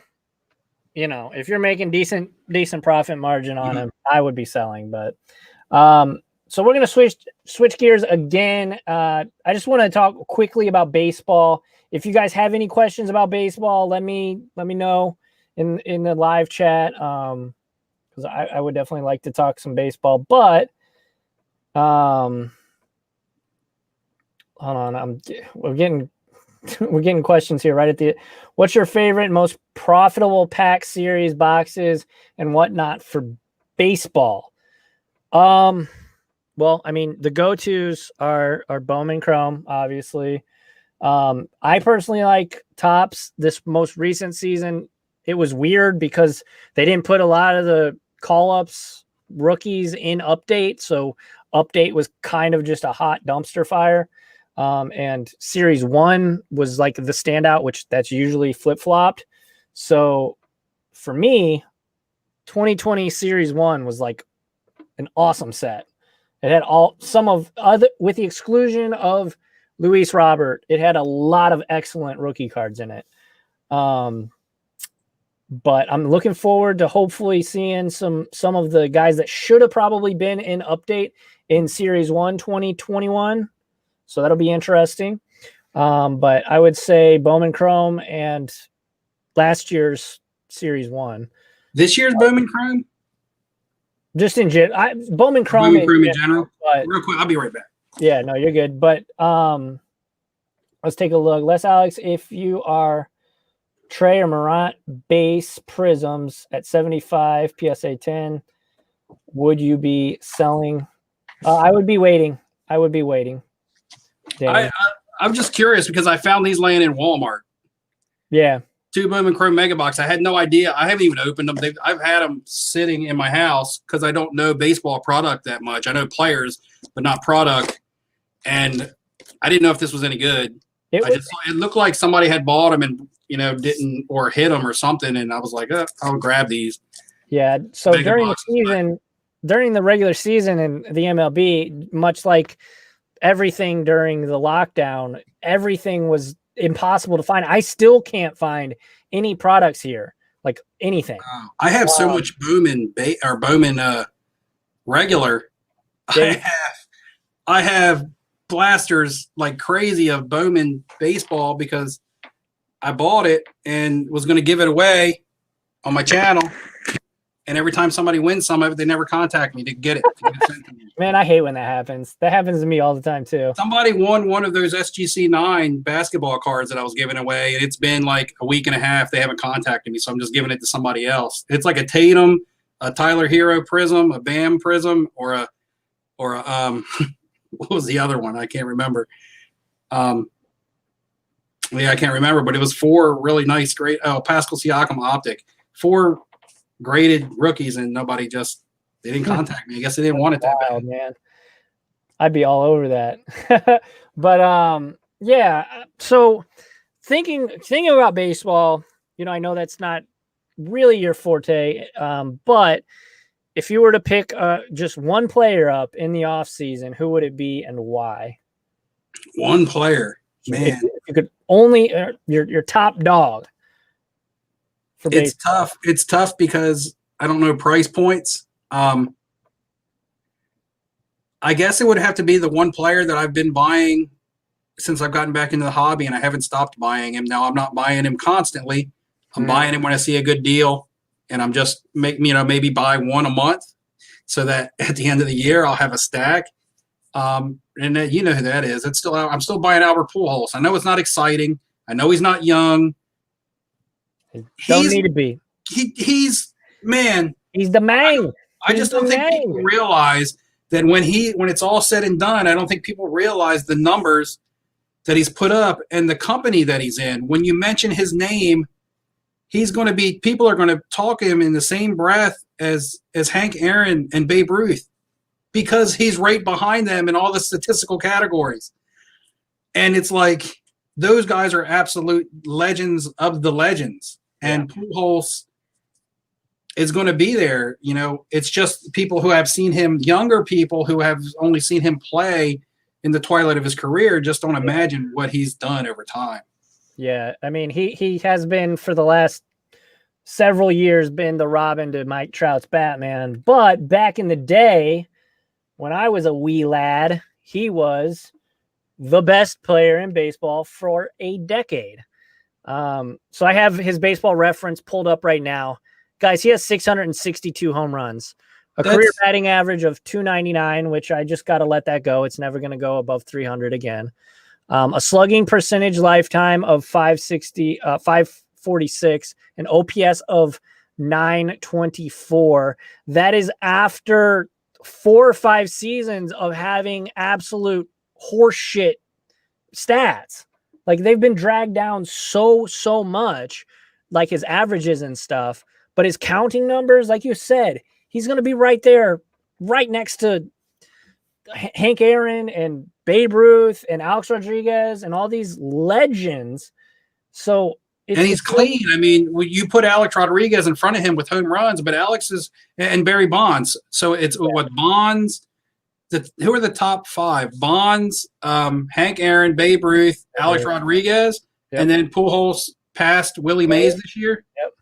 if you're making decent profit margin on him, I would be selling. But so we're gonna switch gears again. I just want to talk quickly about baseball. If you guys have any questions about baseball, let me know in the live chat. Because I would definitely like to talk some baseball. But hold on, we're getting questions here right at the. What's your favorite, most profitable pack series boxes and whatnot for baseball? Well, I mean, the go-tos are Bowman Chrome, obviously. I personally like Topps. This most recent season, it was weird because they didn't put a lot of the call-ups rookies in update, so update was kind of just a hot dumpster fire. And series 1 was like the standout, which that's usually flip-flopped. So for me, 2020 series 1 was like an awesome set. It had with the exclusion of Luis Robert, it had a lot of excellent rookie cards in it. But I'm looking forward to hopefully seeing some of the guys that should have probably been in update in series 1 2021. So that'll be interesting. But I would say Bowman Chrome and last year's series 1. This year's Bowman Chrome? Just in general. Bowman Chrome in general. But, real quick, I'll be right back. Yeah, no, you're good. But let's take a look. LessAlex, if you are Trey or Morant base prisms at 75 PSA 10, would you be selling? I would be waiting. I'm just curious because I found these laying in Walmart. Yeah. 2 Bowman Chrome Mega Box. I had no idea. I haven't even opened them. I've had them sitting in my house because I don't know baseball product that much. I know players, but not product. And I didn't know if this was any good. It looked like somebody had bought them and didn't or hit them or something. And I was like, I'll grab these. Yeah. So during the season, during the regular season in the MLB, much like everything during the lockdown, everything was impossible to find. I still can't find any products here, like anything. I have so much Bowman regular. I have blasters like crazy of Bowman baseball because I bought it and was going to give it away on my channel. And every time somebody wins some of it, they never contact me to get it. Man, I hate when that happens. That happens to me all the time, too. Somebody won one of those SGC 9 basketball cards that I was giving away, and it's been like a week and a half. They haven't contacted me, so I'm just giving it to somebody else. It's like a Tatum, a Tyler Hero Prism, a Bam Prism, or a what was the other one? I can't remember. I can't remember, but it was 4 really nice, great. Pascal Siakam Optic. 4 graded rookies, and they didn't contact me. I guess they didn't want it that bad. Man, I'd be all over that. But yeah. So thinking about baseball, I know that's not really your forte. But if you were to pick just one player up in the off season, who would it be and why? One player, man. If you could only your top dog. It's tough. It's tough because I don't know price points. I guess it would have to be the one player that I've been buying since I've gotten back into the hobby, and I haven't stopped buying him. Now I'm not buying him constantly. I'm buying him when I see a good deal, and I'm just maybe buy one a month, so that at the end of the year I'll have a stack. And you know who that is. I'm still buying Albert Pujols. I know it's not exciting. I know he's not young. Don't need to be. He's man. He's the man. I just don't think people realize that when it's all said and done, I don't think people realize the numbers that he's put up and the company that he's in. When you mention his name, people are going to talk him in the same breath as Hank Aaron and Babe Ruth, because he's right behind them in all the statistical categories. And it's like, those guys are absolute legends of the legends. And Pujols is going to be there. It's just people who have seen him, younger people who have only seen him play in the twilight of his career, just don't imagine what he's done over time. Yeah. I mean, he has been, for the last several years, been the Robin to Mike Trout's Batman. But back in the day, when I was a wee lad, he was the best player in baseball for a decade. So I have his baseball reference pulled up right now. Guys, he has 662 home runs, career batting average of 299, which I just got to let that go. It's never going to go above 300 again. A slugging percentage lifetime of 546, an OPS of 924. That is after 4 or 5 seasons of having absolute horseshit stats. Like, they've been dragged down so much, like his averages and stuff. But his counting numbers, like you said, he's going to be right there, right next to Hank Aaron and Babe Ruth and Alex Rodriguez and all these legends. And he's clean. I mean, you put Alex Rodriguez in front of him with home runs, but Alex is, and Barry Bonds. So it's what Bonds, who are the top 5? Bonds, Hank Aaron, Babe Ruth, Alex Rodriguez, and then Pujols passed Willie Mays this year. Yep.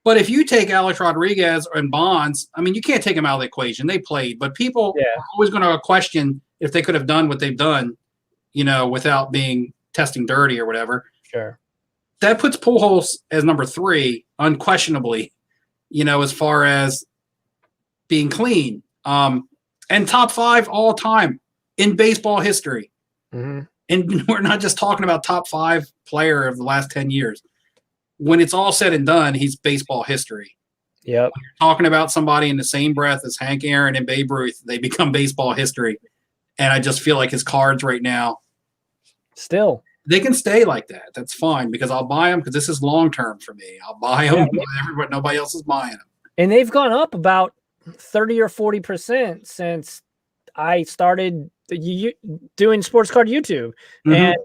But if you take Alex Rodriguez and Bonds, I mean, you can't take them out of the equation. They played, but people are always going to question if they could have done what they've done, without being testing dirty or whatever. Sure. That puts Pujols as number 3, unquestionably, as far as being clean. And top 5 all time in baseball history. Mm-hmm. And we're not just talking about top 5 player of the last 10 years. When it's all said and done, he's baseball history. Yep. When you're talking about somebody in the same breath as Hank Aaron and Babe Ruth, they become baseball history. And I just feel like his cards right now, still, they can stay like that. That's fine, because I'll buy them, because this is long-term for me. I'll buy them. Everybody, nobody else is buying them. And they've gone up about 30 or 40% since I started doing sports card YouTube. Mm-hmm. And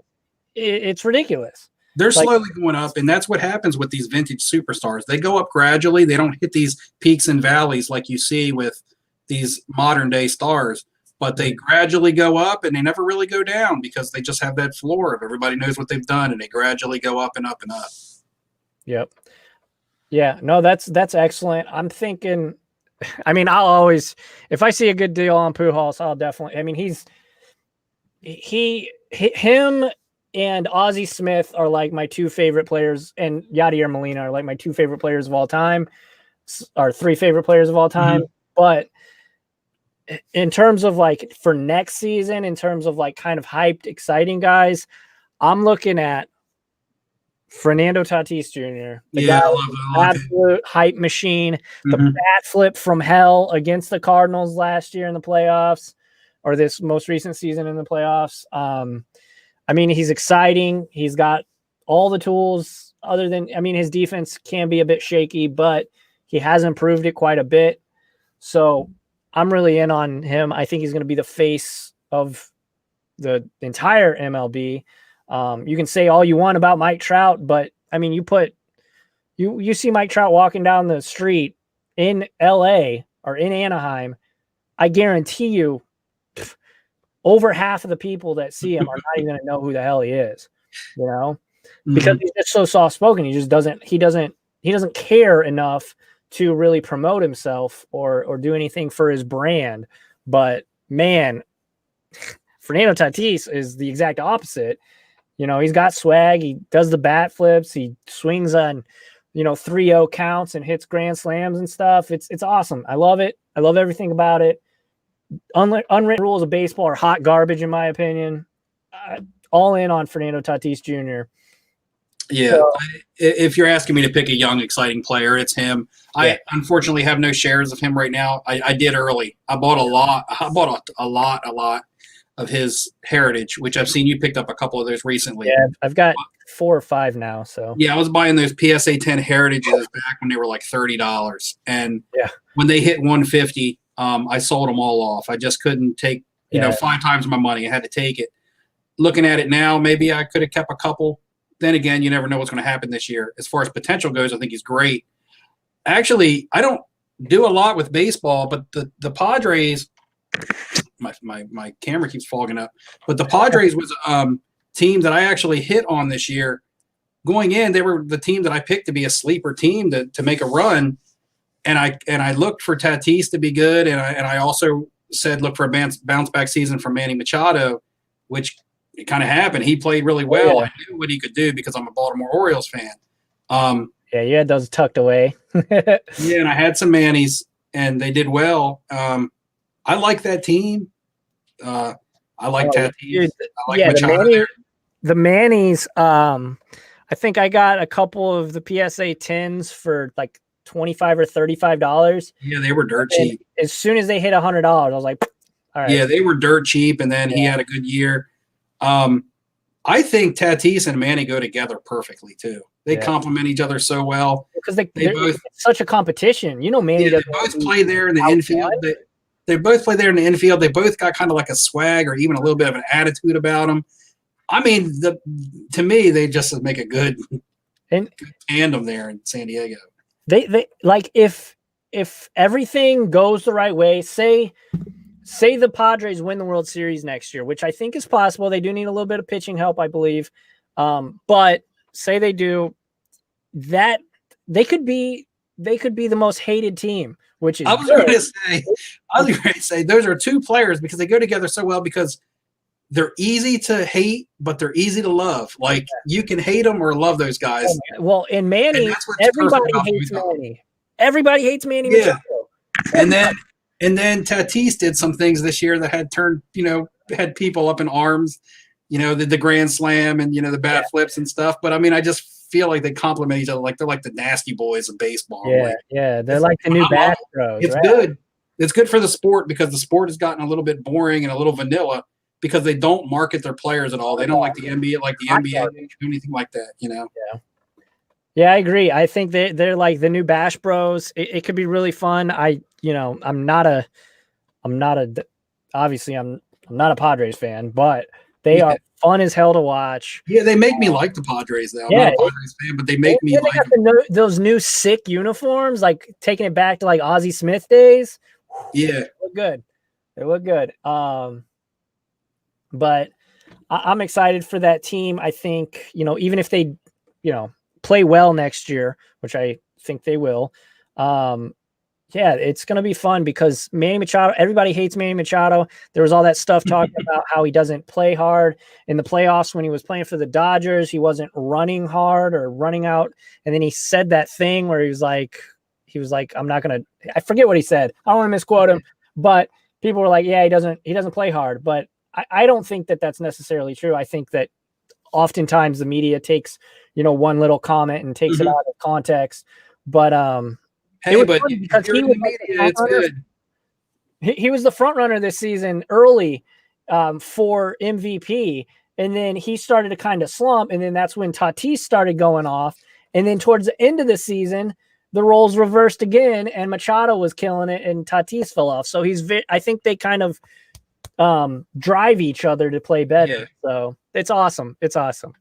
it's ridiculous. They're slowly going up, and that's what happens with these vintage superstars. They go up gradually. They don't hit these peaks and valleys like you see with these modern-day stars, but they gradually go up, and they never really go down, because they just have that floor of everybody knows what they've done, and they gradually go up and up and up. Yep. Yeah, no, that's excellent. I'm thinking, I mean, I'll always, if I see a good deal on Pujols, I'll definitely, I mean, him and Ozzie Smith are like my 2 favorite players, and Yadier Molina are like my 2 favorite players of all time, or 3 favorite players of all time. Mm-hmm. But in terms of like for next season, in terms of like kind of hyped, exciting guys, I'm looking at Fernando Tatis Jr. The guy, I love it. Absolute hype machine. Mm-hmm. The bat flip from hell against the Cardinals last year in the playoffs, or this most recent season in the playoffs. I mean, he's exciting. He's got all the tools other than, I mean, his defense can be a bit shaky, but he has improved it quite a bit. So I'm really in on him. I think he's going to be the face of the entire MLB. You can say all you want about Mike Trout, but I mean, you see Mike Trout walking down the street in LA or in Anaheim, I guarantee you over half of the people that see him are not even going to know who the hell he is, because he's just so soft spoken. He doesn't care enough to really promote himself or do anything for his brand. But man, Fernando Tatis is the exact opposite. He's got swag. He does the bat flips. He swings on, 3-0 counts and hits grand slams and stuff. It's awesome. I love it. I love everything about it. Unwritten rules of baseball are hot garbage, in my opinion. All in on Fernando Tatis Jr. Yeah, so, if you're asking me to pick a young, exciting player, it's him. Yeah. I unfortunately have no shares of him right now. I did early. I bought a lot. I bought a lot of his heritage, which I've seen you picked up a couple of those recently. Yeah, I've got 4 or 5 now. So yeah, I was buying those PSA 10 heritages back when they were like $30, and when they hit 150, I sold them all off. I just couldn't take 5 times my money. I had to take it. Looking at it now, maybe I could have kept a couple. Then again, you never know what's going to happen this year. As far as potential goes, I think he's great. Actually, I don't do a lot with baseball, but the Padres, my camera keeps fogging up, but the Padres was a team that I actually hit on this year. Going in, they were the team that I picked to be a sleeper team to make a run, and I looked for Tatis to be good, and I also said look for a bounce back season from Manny Machado, which it kind of happened. He played really well. Yeah. I knew what he could do because I'm a Baltimore Orioles fan. Yeah, you had those tucked away. Yeah, and I had some Mannies, and they did well. I like that team. I like Tatis. Dude, I like Machado. The Mannies, I think I got a couple of the PSA 10s for like $25 or $35. Yeah, they were dirt cheap. As soon as they hit $100, I was like, all right. Yeah, they were dirt cheap, and then he had a good year. I think Tatis and Manny go together perfectly too. They complement each other so well because they both such a competition. Manny. They both play there in the infield. They both play there in the infield. They both got kind of like a swag or even a little bit of an attitude about them. I mean, to me, they just make a good tandem there in San Diego. They like if everything goes the right way. Say the Padres win the World Series next year, which I think is possible. They do need a little bit of pitching help, I believe. But say they do, that they could be the most hated team, which is I was going to say those are 2 players because they go together so well because they're easy to hate, but they're easy to love. Like you can hate them or love those guys. Well, in Manny, everybody hates Manny. Everybody hates Manny. Yeah. And then Tatis did some things this year that had turned, had people up in arms, the grand slam and, the bat flips and stuff. But I mean, I just feel like they complement each other. Like they're like the nasty boys of baseball. Yeah. They're like the new Bash Bros. It's good. It's good for the sport because the sport has gotten a little bit boring and a little vanilla because they don't market their players at all. They don't like the NBA, anything like that, Yeah, I agree. I think they're like the new Bash Bros. It could be really fun. I'm not a Padres fan, but they are fun as hell to watch. Yeah, they make me like the Padres though. I'm not a Padres fan, but they make me like those new sick uniforms, like taking it back to like Ozzie Smith days. Yeah, they look good. But I'm excited for that team. I think even if they play well next year, which I think they will. It's going to be fun because Manny Machado, everybody hates Manny Machado. There was all that stuff talking about how he doesn't play hard in the playoffs. When he was playing for the Dodgers, he wasn't running hard or running out. And then he said that thing where he was like, I'm not going to, I forget what he said. I don't want to misquote him, but people were like, yeah, he doesn't play hard. But I don't think that that's necessarily true. I think that oftentimes the media takes, one little comment and takes it out of context. But, hey, but because he was it's good. He was the front runner this season early for MVP, and then he started to kind of slump, and then that's when Tatis started going off, and then towards the end of the season, the roles reversed again, and Machado was killing it, and Tatis fell off. So I think they kind of drive each other to play better. Yeah. So it's awesome. It's awesome.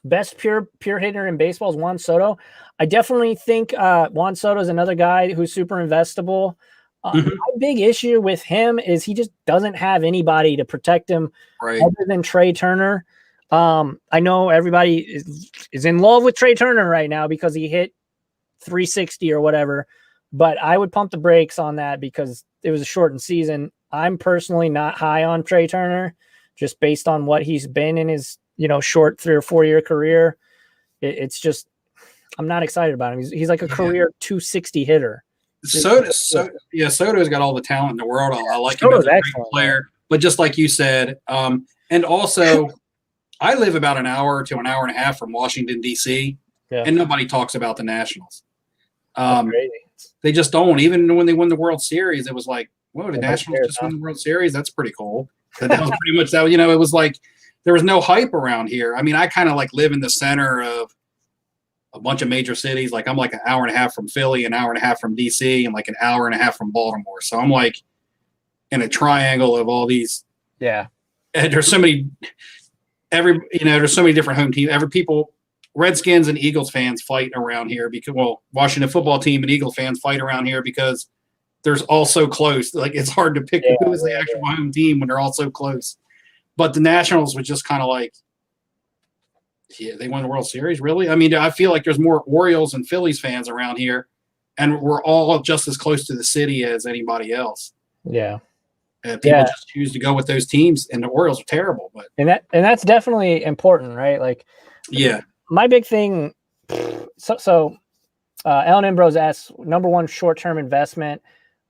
Best pure hitter in baseball is Juan Soto. I definitely think Juan Soto is another guy who's super investable. My big issue with him is he just doesn't have anybody to protect him other than Trey Turner. I know everybody is in love with Trey Turner right now because he hit 360 or whatever, but I would pump the brakes on that because it was a shortened season. I'm personally not high on Trey Turner, just based on what he's been in his, short 3 or 4 year career. It's just, I'm not excited about him. He's like a career 260 hitter. Soto's got all the talent in the world. I like him as a great player, but just like you said, and also I live about an hour to an hour and a half from Washington, D.C., and nobody talks about the Nationals. They just don't. Even when they won the World Series, it was like, whoa, the Nationals just won the World Series? That's pretty cool. That was pretty much that. It was like there was no hype around here. I mean, I kind of like live in the center of a bunch of major cities. Like I'm like an hour and a half from Philly, an hour and a half from DC, and like an hour and a half from Baltimore. So I'm like in a triangle of all these. Yeah. And there's so many, there's so many different home teams. Redskins and Eagles fans fight around here because, Washington football team and Eagle fans fight around here because there's all so close. Like it's hard to pick who is the actual home team when they're all so close. But the Nationals was just kind of like, yeah, they won the World Series, really? I mean, I feel like there's more Orioles and Phillies fans around here, and we're all just as close to the city as anybody else. Yeah. People just choose to go with those teams, and the Orioles are terrible. But that's definitely important, right? Like, my big thing. So Ellen Ambrose asks, number one short-term investment.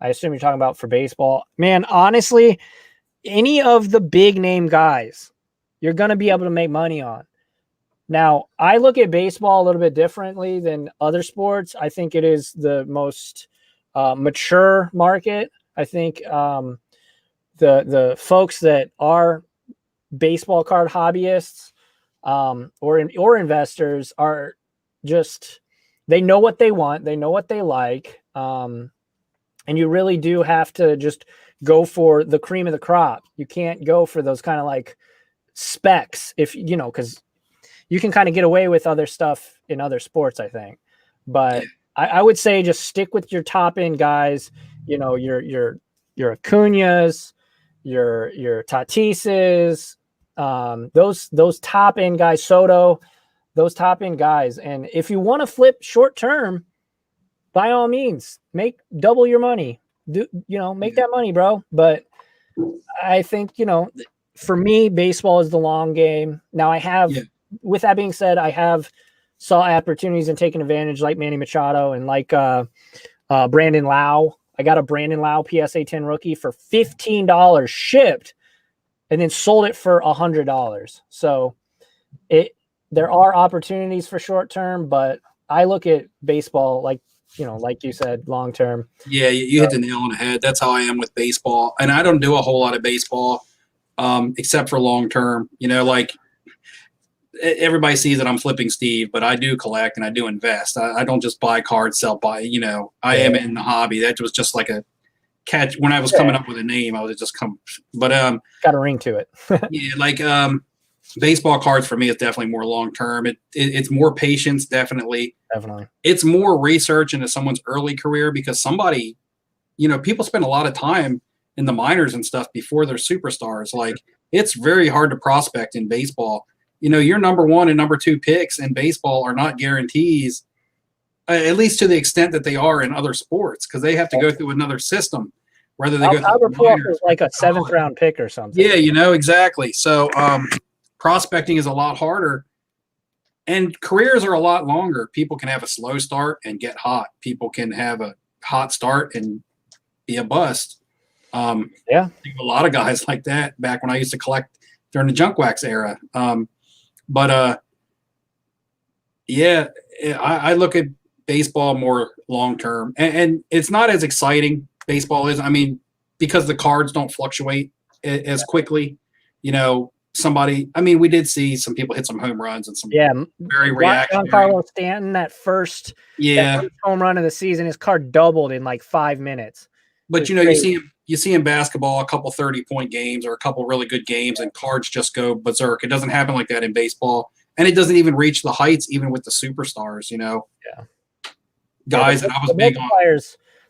I assume you're talking about for baseball. Man, honestly, any of the big name guys, you're going to be able to make money on. Now, I look at baseball a little bit differently than other sports. I think it is the most mature market. I think the folks that are baseball card hobbyists or investors are just, they know what they want. They know what they like. And you really do have to just go for the cream of the crop. You can't go for those kind of like specs because you can kind of get away with other stuff in other sports, I think. But I would say just stick with your top end guys, your Acuñas, your Tatises, those top end guys, Soto, those top end guys. And if you want to flip short term, by all means, make double your money. Make that money, bro. But I think, for me, baseball is the long game. Now I have, with that being said, I have saw opportunities and taken advantage like Manny Machado and like Brandon Lau. I got a Brandon Lau PSA 10 rookie for $15 shipped and then sold it for $100. So there are opportunities for short term, but I look at baseball like you said, long term. Yeah, you hit the nail on the head. That's how I am with baseball. And I don't do a whole lot of baseball except for long term. Like everybody sees that I'm flipping Steve, but I do collect and I do invest. I don't just buy cards, sell by, I am in the hobby. That was just like a catch. When I was coming up with a name, I was just but got a ring to it. Baseball cards for me is definitely more long term. It's more patience, definitely. Definitely. It's more research into someone's early career because somebody, people spend a lot of time in the minors and stuff before they're superstars. Like it's very hard to prospect in baseball. Your number one and number two picks in baseball are not guarantees, at least to the extent that they are in other sports, because they have to go through another system. Whether they go through the minors, like a 7th round pick or something. Yeah, exactly. So prospecting is a lot harder, and careers are a lot longer. People can have a slow start and get hot. People can have a hot start and be a bust. I think a lot of guys like that back when I used to collect during the junk wax era. I look at baseball more long term, and it's not as exciting. Baseball is, because the cards don't fluctuate as quickly. We did see some people hit some home runs and some very reactionary. Giancarlo Stanton, that first home run of the season, his card doubled in like 5 minutes. But you see in basketball a couple 30-point games or a couple really good games and cards just go berserk. It doesn't happen like that in baseball, and it doesn't even reach the heights even with the superstars. Guys that I was big on.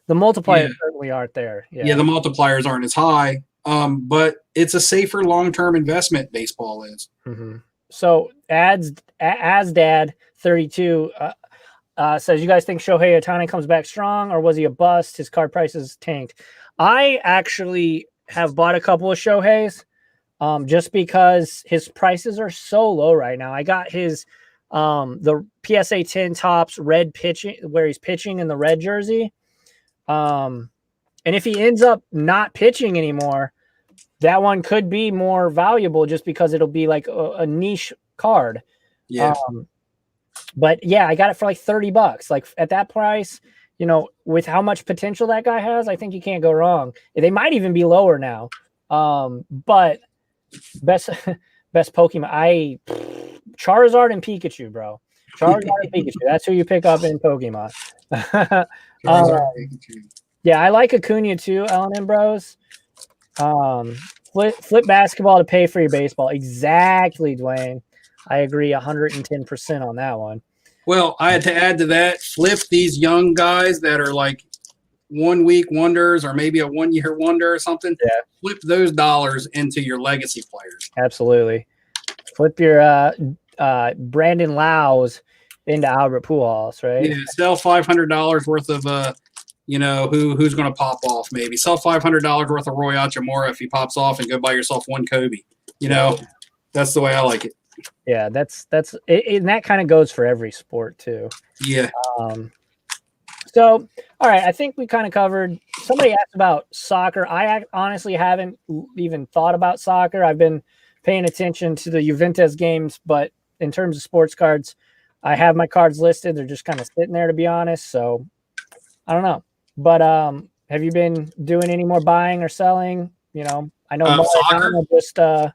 The multipliers certainly aren't there. Yeah, the multipliers aren't as high. But it's a safer long-term investment. Baseball is. Mm-hmm. So as Dad 32 says, you guys think Shohei Ohtani comes back strong, or was he a bust? His card prices tanked. I actually have bought a couple of Shoheis, just because his prices are so low right now. I got his the PSA 10 Topps red pitching, where he's pitching in the red jersey. And if he ends up not pitching anymore, that one could be more valuable just because it'll be like a niche card. Yeah. But yeah, I got it for like $30. Like at that price, you know, with how much potential that guy has, I think you can't go wrong. They might even be lower now. But best Pokemon, Charizard and Pikachu, bro. Charizard and Pikachu. That's who you pick up in Pokemon. Yeah, I like Acuna too, L&M Bros. Flip basketball to pay for your baseball. Exactly, Dwayne. I agree 110% on that one. Well, I had to add to that, flip these young guys that are like 1 week wonders or maybe a 1 year wonder or something. Yeah. Flip those dollars into your legacy players. Absolutely. Flip your Brandon Laus into Albert Pujols, right? Yeah, sell $500 worth of who's going to pop off maybe. Sell $500 worth of Roy Achimura if he pops off and go buy yourself one Kobe. That's the way I like it. Yeah, that's it, and that kind of goes for every sport too. Yeah. So, all right, I think we kind of covered. Somebody asked about soccer. I honestly haven't even thought about soccer. I've been paying attention to the Juventus games, but in terms of sports cards, I have my cards listed. They're just kind of sitting there, to be honest. So, I don't know. But have you been doing any more buying or selling? I know Maradona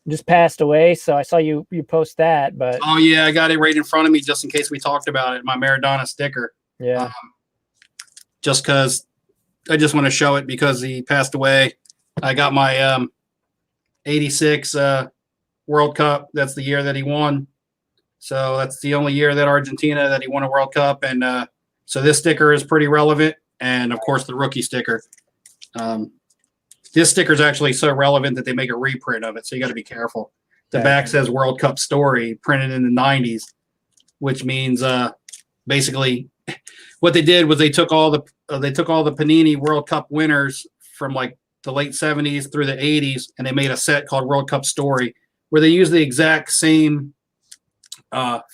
just passed away, so I saw you post that. But oh yeah, I got it right in front of me just in case we talked about it. My Maradona sticker. Yeah. Just because I just want to show it because he passed away. I got my 86 World Cup. That's the year that he won. So that's the only year that Argentina that he won a World Cup. And so this sticker is pretty relevant. And, of course, the rookie sticker. This sticker is actually so relevant that they make a reprint of it. So you got to be careful. The back says World Cup story printed in the 90s, which means basically what they did was they took all the Panini World Cup winners from like the late 70s through the 80s, and they made a set called World Cup Story where they used the exact same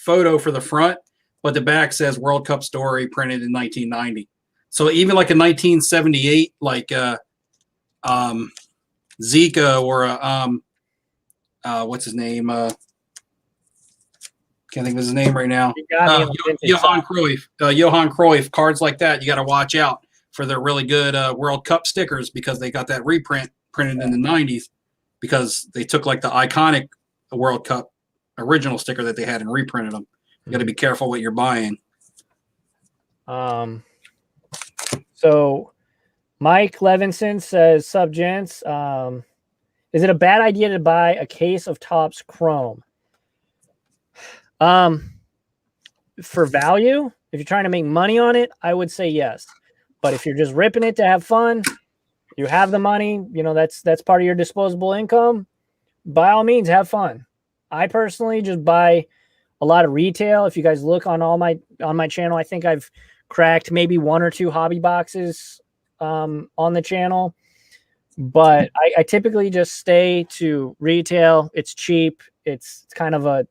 photo for the front, but the back says World Cup Story printed in 1990. So even like a 1978, like Zika or what's his name? Can't think of his name right now. Johan Cruyff. Cards like that, you got to watch out for their really good World Cup stickers because they got that reprint printed in the 90s because they took like the iconic World Cup original sticker that they had and reprinted them. You got to be careful what you're buying. So Mike Levinson says, "Sub gents, is it a bad idea to buy a case of Topps Chrome? For value, if you're trying to make money on it, I would say yes. But if you're just ripping it to have fun, you have the money, that's part of your disposable income. By all means, have fun. I personally just buy a lot of retail. If you guys look on my channel, I think I've cracked maybe 1 or 2 hobby boxes on the channel. But I typically just stay to retail. It's cheap. It's kind of a,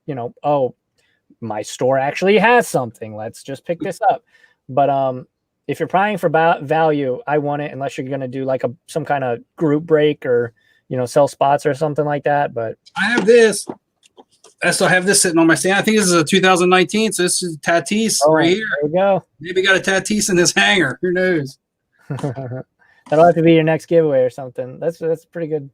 my store actually has something. Let's just pick this up. But if you're prying for value, I want it unless you're going to do like some kind of group break or, sell spots or something like that. But I have this. I still have this sitting on my stand. I think this is a 2019. So this is Tatis right here. There we go. Maybe got a Tatis in this hanger. Who knows? That'll have to be your next giveaway or something. That's pretty good.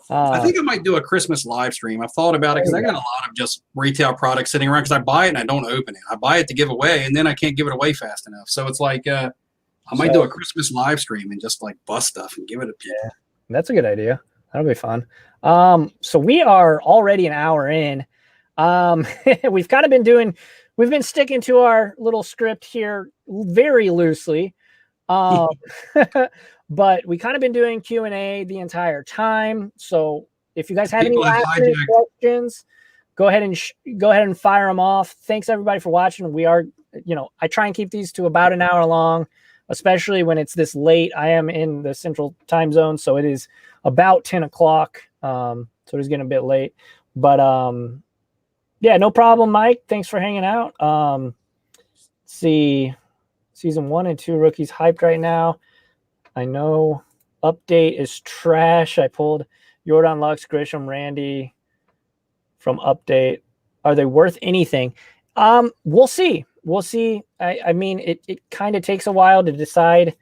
I think I might do a Christmas live stream. I've thought about it because I got a lot of just retail products sitting around because I buy it and I don't open it. I buy it to give away and then I can't give it away fast enough. So it's like I might do a Christmas live stream and just like bust stuff and give it to people. Yeah, that's a good idea. That'll be fun. So we are already an hour in. We've been sticking to our little script here very loosely. But we kind of been doing Q&A the entire time. So if you guys have any last questions, go ahead and fire them off. Thanks everybody for watching. We are, I try and keep these to about an hour long. especially when it's this late. I am in the central time zone, so it is about 10 o'clock. So it's getting a bit late. But yeah, no problem, Mike. Thanks for hanging out. Let's see, season 1 and 2 rookies hyped right now. I know update is trash. I pulled Jordan Lux, Grisham, Randy from update. Are they worth anything? We'll see. We'll see. I mean, it kind of takes a while to decide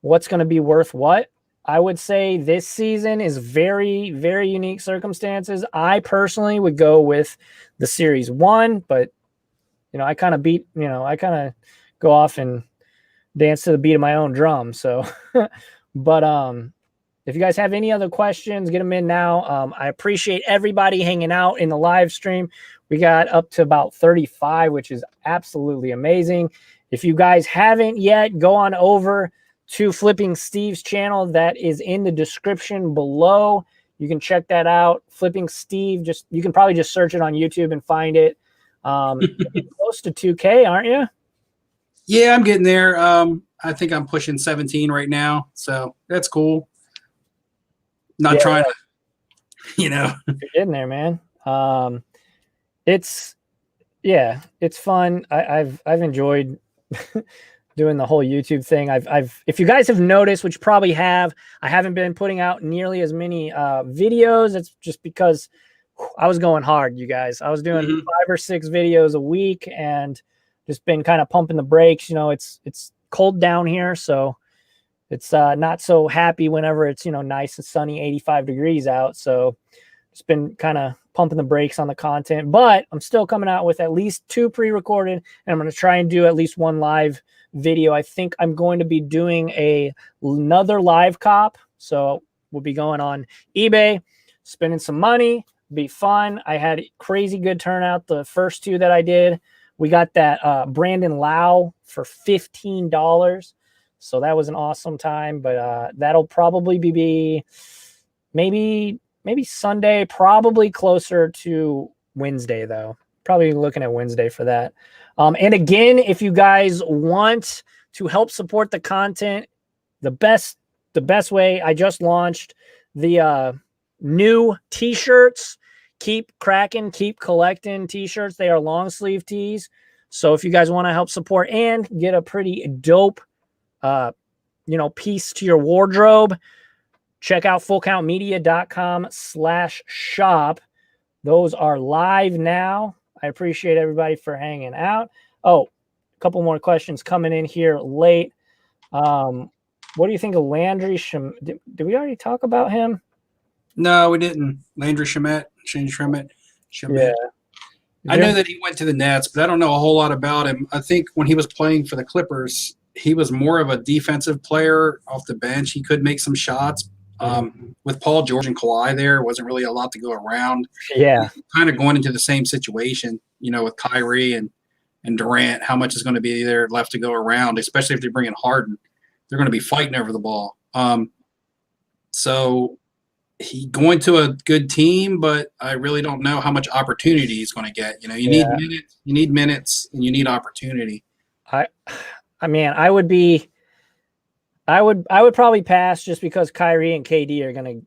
what's going to be worth what. I would say this season is very, very unique circumstances. I personally would go with the Series 1, but, I kind of I kind of go off and dance to the beat of my own drum. So, but if you guys have any other questions, get them in now. I appreciate everybody hanging out in the live stream. We got up to about 35, which is absolutely amazing. If you guys haven't yet, go on over to Flipping Steve's channel. That is in the description below. You can check that out. Flipping Steve, you can probably just search it on YouTube and find it. Close to 2K, aren't you? Yeah, I'm getting there. I think I'm pushing 17 right now, so that's cool. Not trying to, You're getting there, man. It's fun. I've enjoyed doing the whole YouTube thing. If you guys have noticed, which you probably have, I haven't been putting out nearly as many videos. It's just because I was going hard, you guys. I was doing 5 or 6 videos a week and just been kind of pumping the brakes. It's cold down here, so it's not so happy whenever it's, nice and sunny, 85 degrees out. So it's been kind of pumping the brakes on the content, but I'm still coming out with at least 2 pre-recorded, and I'm going to try and do at least 1 live video. I think I'm going to be doing another live cop. So we'll be going on eBay, spending some money, be fun. I had crazy good turnout the first 2 that I did. We got that Brandon Lau for $15. So that was an awesome time, but that'll probably be maybe Sunday, probably closer to Wednesday though. Probably looking at Wednesday for that. And again, if you guys want to help support the content, the best way, I just launched the new t-shirts. Keep cracking, keep collecting t-shirts. They are long sleeve tees. So if you guys want to help support and get a pretty dope piece to your wardrobe, check out fullcountmedia.com/shop. Those are live now. I appreciate everybody for hanging out. Oh, a couple more questions coming in here late. What do you think of Landry Shamet? Did we already talk about him? No, we didn't. Landry Shamet. Yeah. I know that he went to the Nets, but I don't know a whole lot about him. I think when he was playing for the Clippers, he was more of a defensive player off the bench. He could make some shots. With Paul George and Kawhi there, wasn't really a lot to go around. Yeah. Kind of going into the same situation, with Kyrie and Durant, how much is going to be there left to go around, especially if they bring in Harden. They're going to be fighting over the ball. So he going to a good team, but I really don't know how much opportunity he's going to get. You need minutes, and you need opportunity. I would probably pass just because Kyrie and KD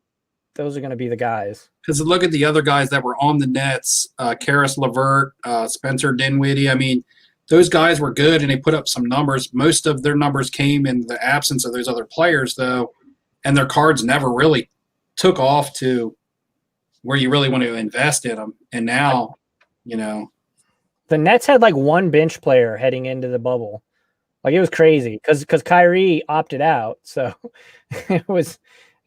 those are gonna be the guys. Because look at the other guys that were on the Nets, Karis LeVert, Spencer Dinwiddie. I mean, those guys were good and they put up some numbers. Most of their numbers came in the absence of those other players, though, and their cards never really took off to where you really want to invest in them. And now, the Nets had like 1 bench player heading into the bubble. Like, it was crazy because Kyrie opted out. So it was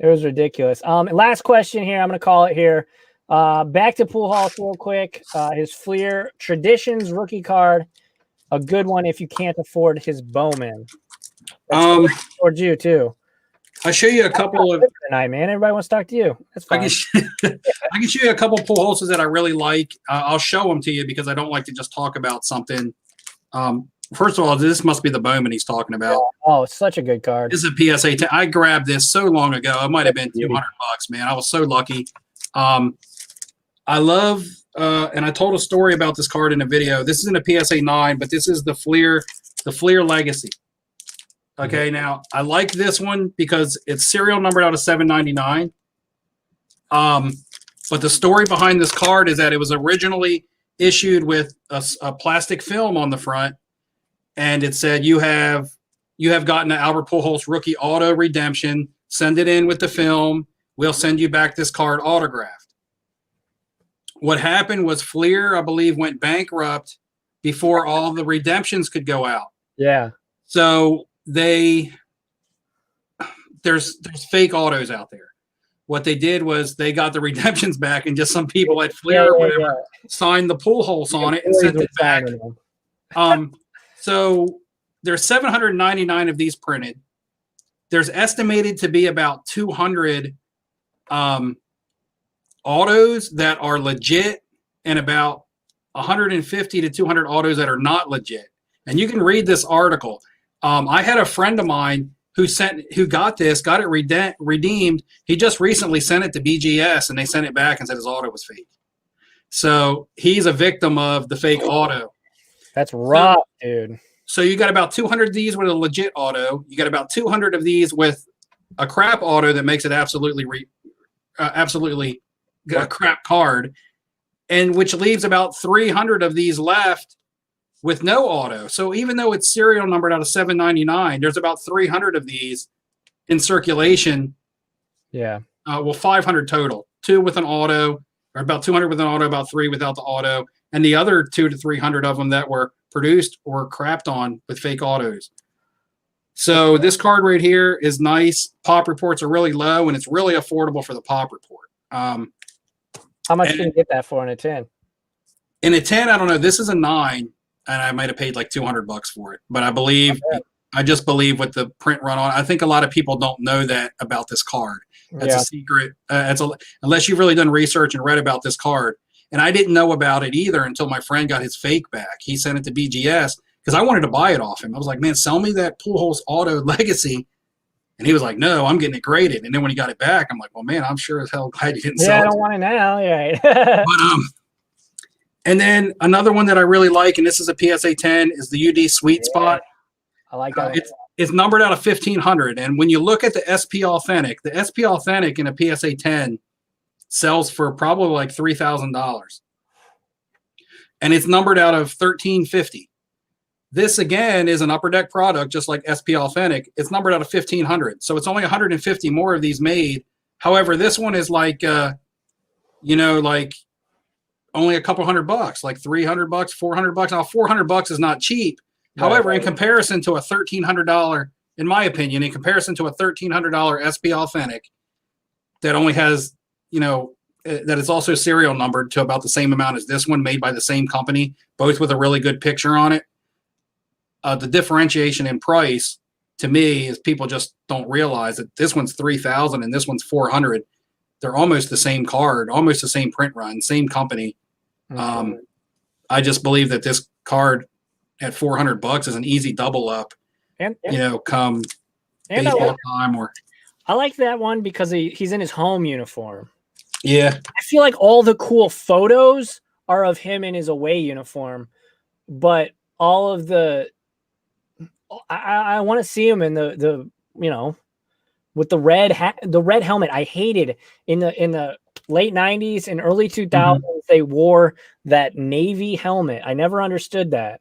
ridiculous. Last question here. I'm going to call it here. Back to Pujols real quick. His Fleer Traditions rookie card. A good one if you can't afford his Bowman. Towards you too. I'll show you a couple of tonight, man. Everybody wants to talk to you. That's fine. I can show you a couple of Pujols that I really like. I'll show them to you because I don't like to just talk about something. First of all, this must be the Bowman he's talking about. Oh, it's such a good card. This is a PSA 10. I grabbed this so long ago. It might have been $200, man. I was so lucky. I love, and I told a story about this card in a video. This isn't a PSA 9, but this is the Fleer Legacy. Okay, now I like this one because it's serial numbered out of 799. But the story behind this card is that it was originally issued with a plastic film on the front, and it said you have gotten an Albert Pujols rookie auto redemption. Send it in with the film. We'll send you back this card autographed. What happened was Fleer, I believe, went bankrupt before all the redemptions could go out. Yeah. So there's fake autos out there. What they did was they got the redemptions back, and just some people at Fleer or whatever signed the Pujols on it and sent it back. So there's 799 of these printed. There's estimated to be about 200 autos that are legit, and about 150 to 200 autos that are not legit. And you can read this article. I had a friend of mine who got it redeemed. He just recently sent it to BGS, and they sent it back and said his auto was fake. So he's a victim of the fake auto. That's rough, dude. So you got about 200 of these with a legit auto. You got about 200 of these with a crap auto that makes it absolutely a crap card, and which leaves about 300 of these left with no auto. So even though it's serial numbered out of 799, there's about 300 of these in circulation. Yeah. 500 total. 2 with an auto, or about 200 with an auto, about 3 without the auto, and the other 200 to 300 of them that were produced or crapped on with fake autos. So this card right here is nice. Pop reports are really low, and it's really affordable for the pop report. How much can you get that for in a 10? In a 10, I don't know. This is a 9, and I might have paid like $200 for it. But I just believe with the print run on, I think a lot of people don't know that about this card. That's a secret. Unless you've really done research and read about this card. And I didn't know about it either until my friend got his fake back. He sent it to BGS because I wanted to buy it off him. I was like, man, sell me that Pujols auto legacy. And he was like, no, I'm getting it graded. And then when he got it back, I'm like, well, man, I'm sure as hell glad you didn't sell it. Yeah, I don't want it now. Yeah. And then another one that I really like, and this is a PSA 10, is the UD Sweet Spot. I like that. It's numbered out of 1,500. And when you look at the SP Authentic in a PSA 10 sells for probably like $3,000. And it's numbered out of 1,350. This, again, is an Upper Deck product, just like SP Authentic. It's numbered out of 1,500. So it's only 150 more of these made. However, this one is like, like only a couple $100, like $300, $400. Now, $400 is not cheap. Right. However, in comparison to a $1,300, in my opinion, in comparison to a $1,300 SP Authentic that only has, that is also serial numbered to about the same amount as this one, made by the same company, both with a really good picture on it. The differentiation in price, to me, is people just don't realize that this one's $3,000 and this one's $400. They're almost the same card, almost the same print run, same company. Mm-hmm. I just believe that this card at $400 is an easy double up. And come baseball time. Or I like that one because he's in his home uniform. Yeah, I feel like all the cool photos are of him in his away uniform, but all of the I want to see him in the with the red helmet. I hated in the late 90s and early 2000s. Mm-hmm. They wore that navy helmet. I never understood that.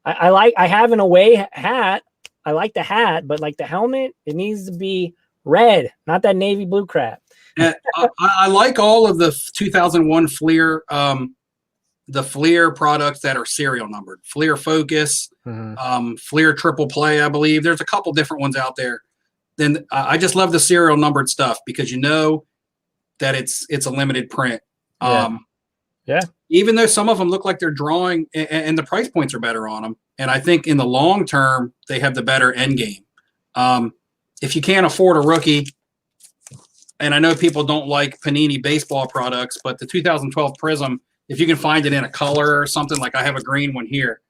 I have an away hat. I like the hat, but like the helmet, it needs to be red, not that navy blue crap. I like all of the 2001 Fleer, the Fleer products that are serial numbered. Fleer Focus, Fleer Triple Play, I believe. There's a couple different ones out there. Then I just love the serial numbered stuff because that it's a limited print. Yeah. Even though some of them look like they're drawing, and the price points are better on them. And I think in the long term, they have the better end game. If you can't afford a rookie, and I know people don't like Panini baseball products, but the 2012 Prism, if you can find it in a color or something, like I have a green one here,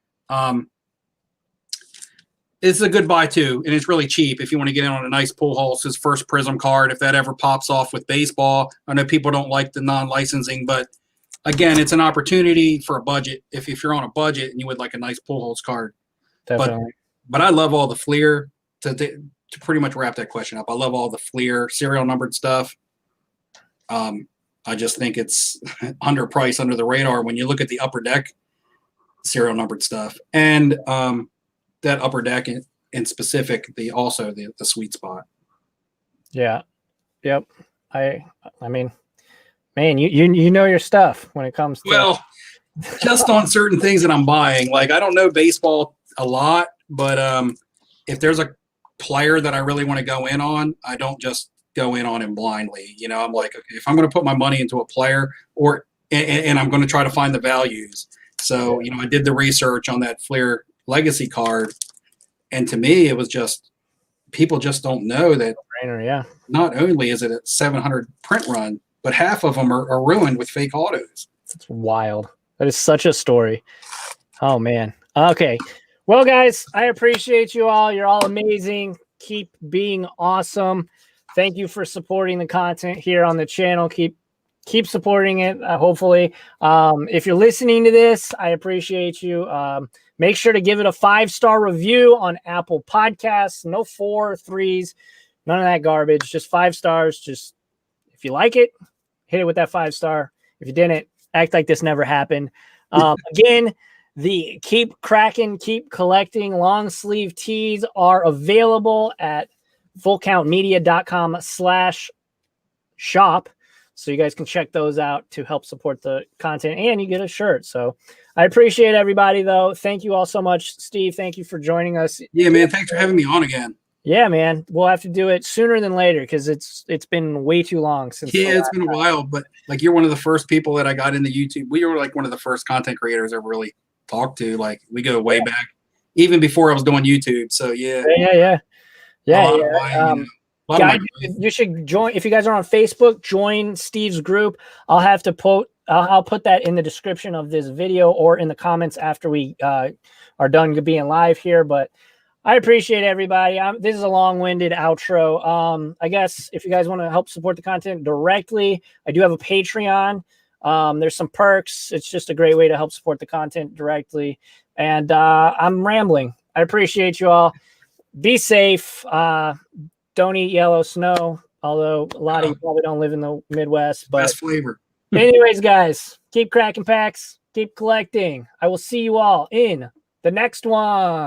it's a good buy too, and it's really cheap if you want to get in on a nice Pujols, his first Prism card, if that ever pops off with baseball. I know people don't like the non-licensing, but again, it's an opportunity for a budget. If you're on a budget and you would like a nice Pujols card. Definitely. But I love all the Fleer to pretty much wrap that question up, I love all the Fleer serial numbered stuff. I just think it's underpriced, under the radar when you look at the Upper Deck serial numbered stuff, and that Upper Deck in specific, the sweet spot. Yeah. Yep. I mean, man, you know your stuff when it comes to. Well, just on certain things that I'm buying. Like, I don't know baseball a lot, but if there's a player that I really want to go in on, I don't just go in on him blindly. You know, I'm like, okay, if I'm going to put my money into a player, and I'm going to try to find the values. So, you know, I did the research on that Fleer Legacy card, and to me, it was just, people just don't know that. Yeah. Not only is it a 700 print run, but half of them are ruined with fake autos. It's wild. That is such a story. Oh, man. Okay. Well, guys, I appreciate you all. You're all amazing. Keep being awesome. Thank you for supporting the content here on the channel. Keep supporting it, hopefully. If you're listening to this, I appreciate you. Make sure to give it a 5-star review on Apple Podcasts. No 4, 3s, none of that garbage. Just 5 stars. Just, if you like it, hit it with that 5-star. If you didn't, act like this never happened. Again, the Keep Cracking, Keep Collecting long sleeve tees are available at fullcountmedia.com/shop. So you guys can check those out to help support the content, and you get a shirt. So I appreciate everybody, though. Thank you all so much. Steve, thank you for joining us. Yeah, man. Thanks for having me on again. Yeah, man. We'll have to do it sooner than later because it's been way too long since. Yeah, it's been a while, but like, you're one of the first people that I got into YouTube. We were like one of the first content creators I really talked to. Like, we go way back, even before I was doing YouTube. So yeah. Guys, you should join. If you guys are on Facebook, join Steve's group. I'll put that in the description of this video or in the comments after we are done being live here. But I appreciate everybody. This is a long-winded outro. I guess if you guys want to help support the content directly, I do have a Patreon. There's some perks. It's just a great way to help support the content directly. And I'm rambling. I appreciate you all. Be safe. Don't eat yellow snow, although a lot of you probably don't live in the Midwest. But best flavor. Anyways, guys, keep cracking packs, keep collecting. I will see you all in the next one.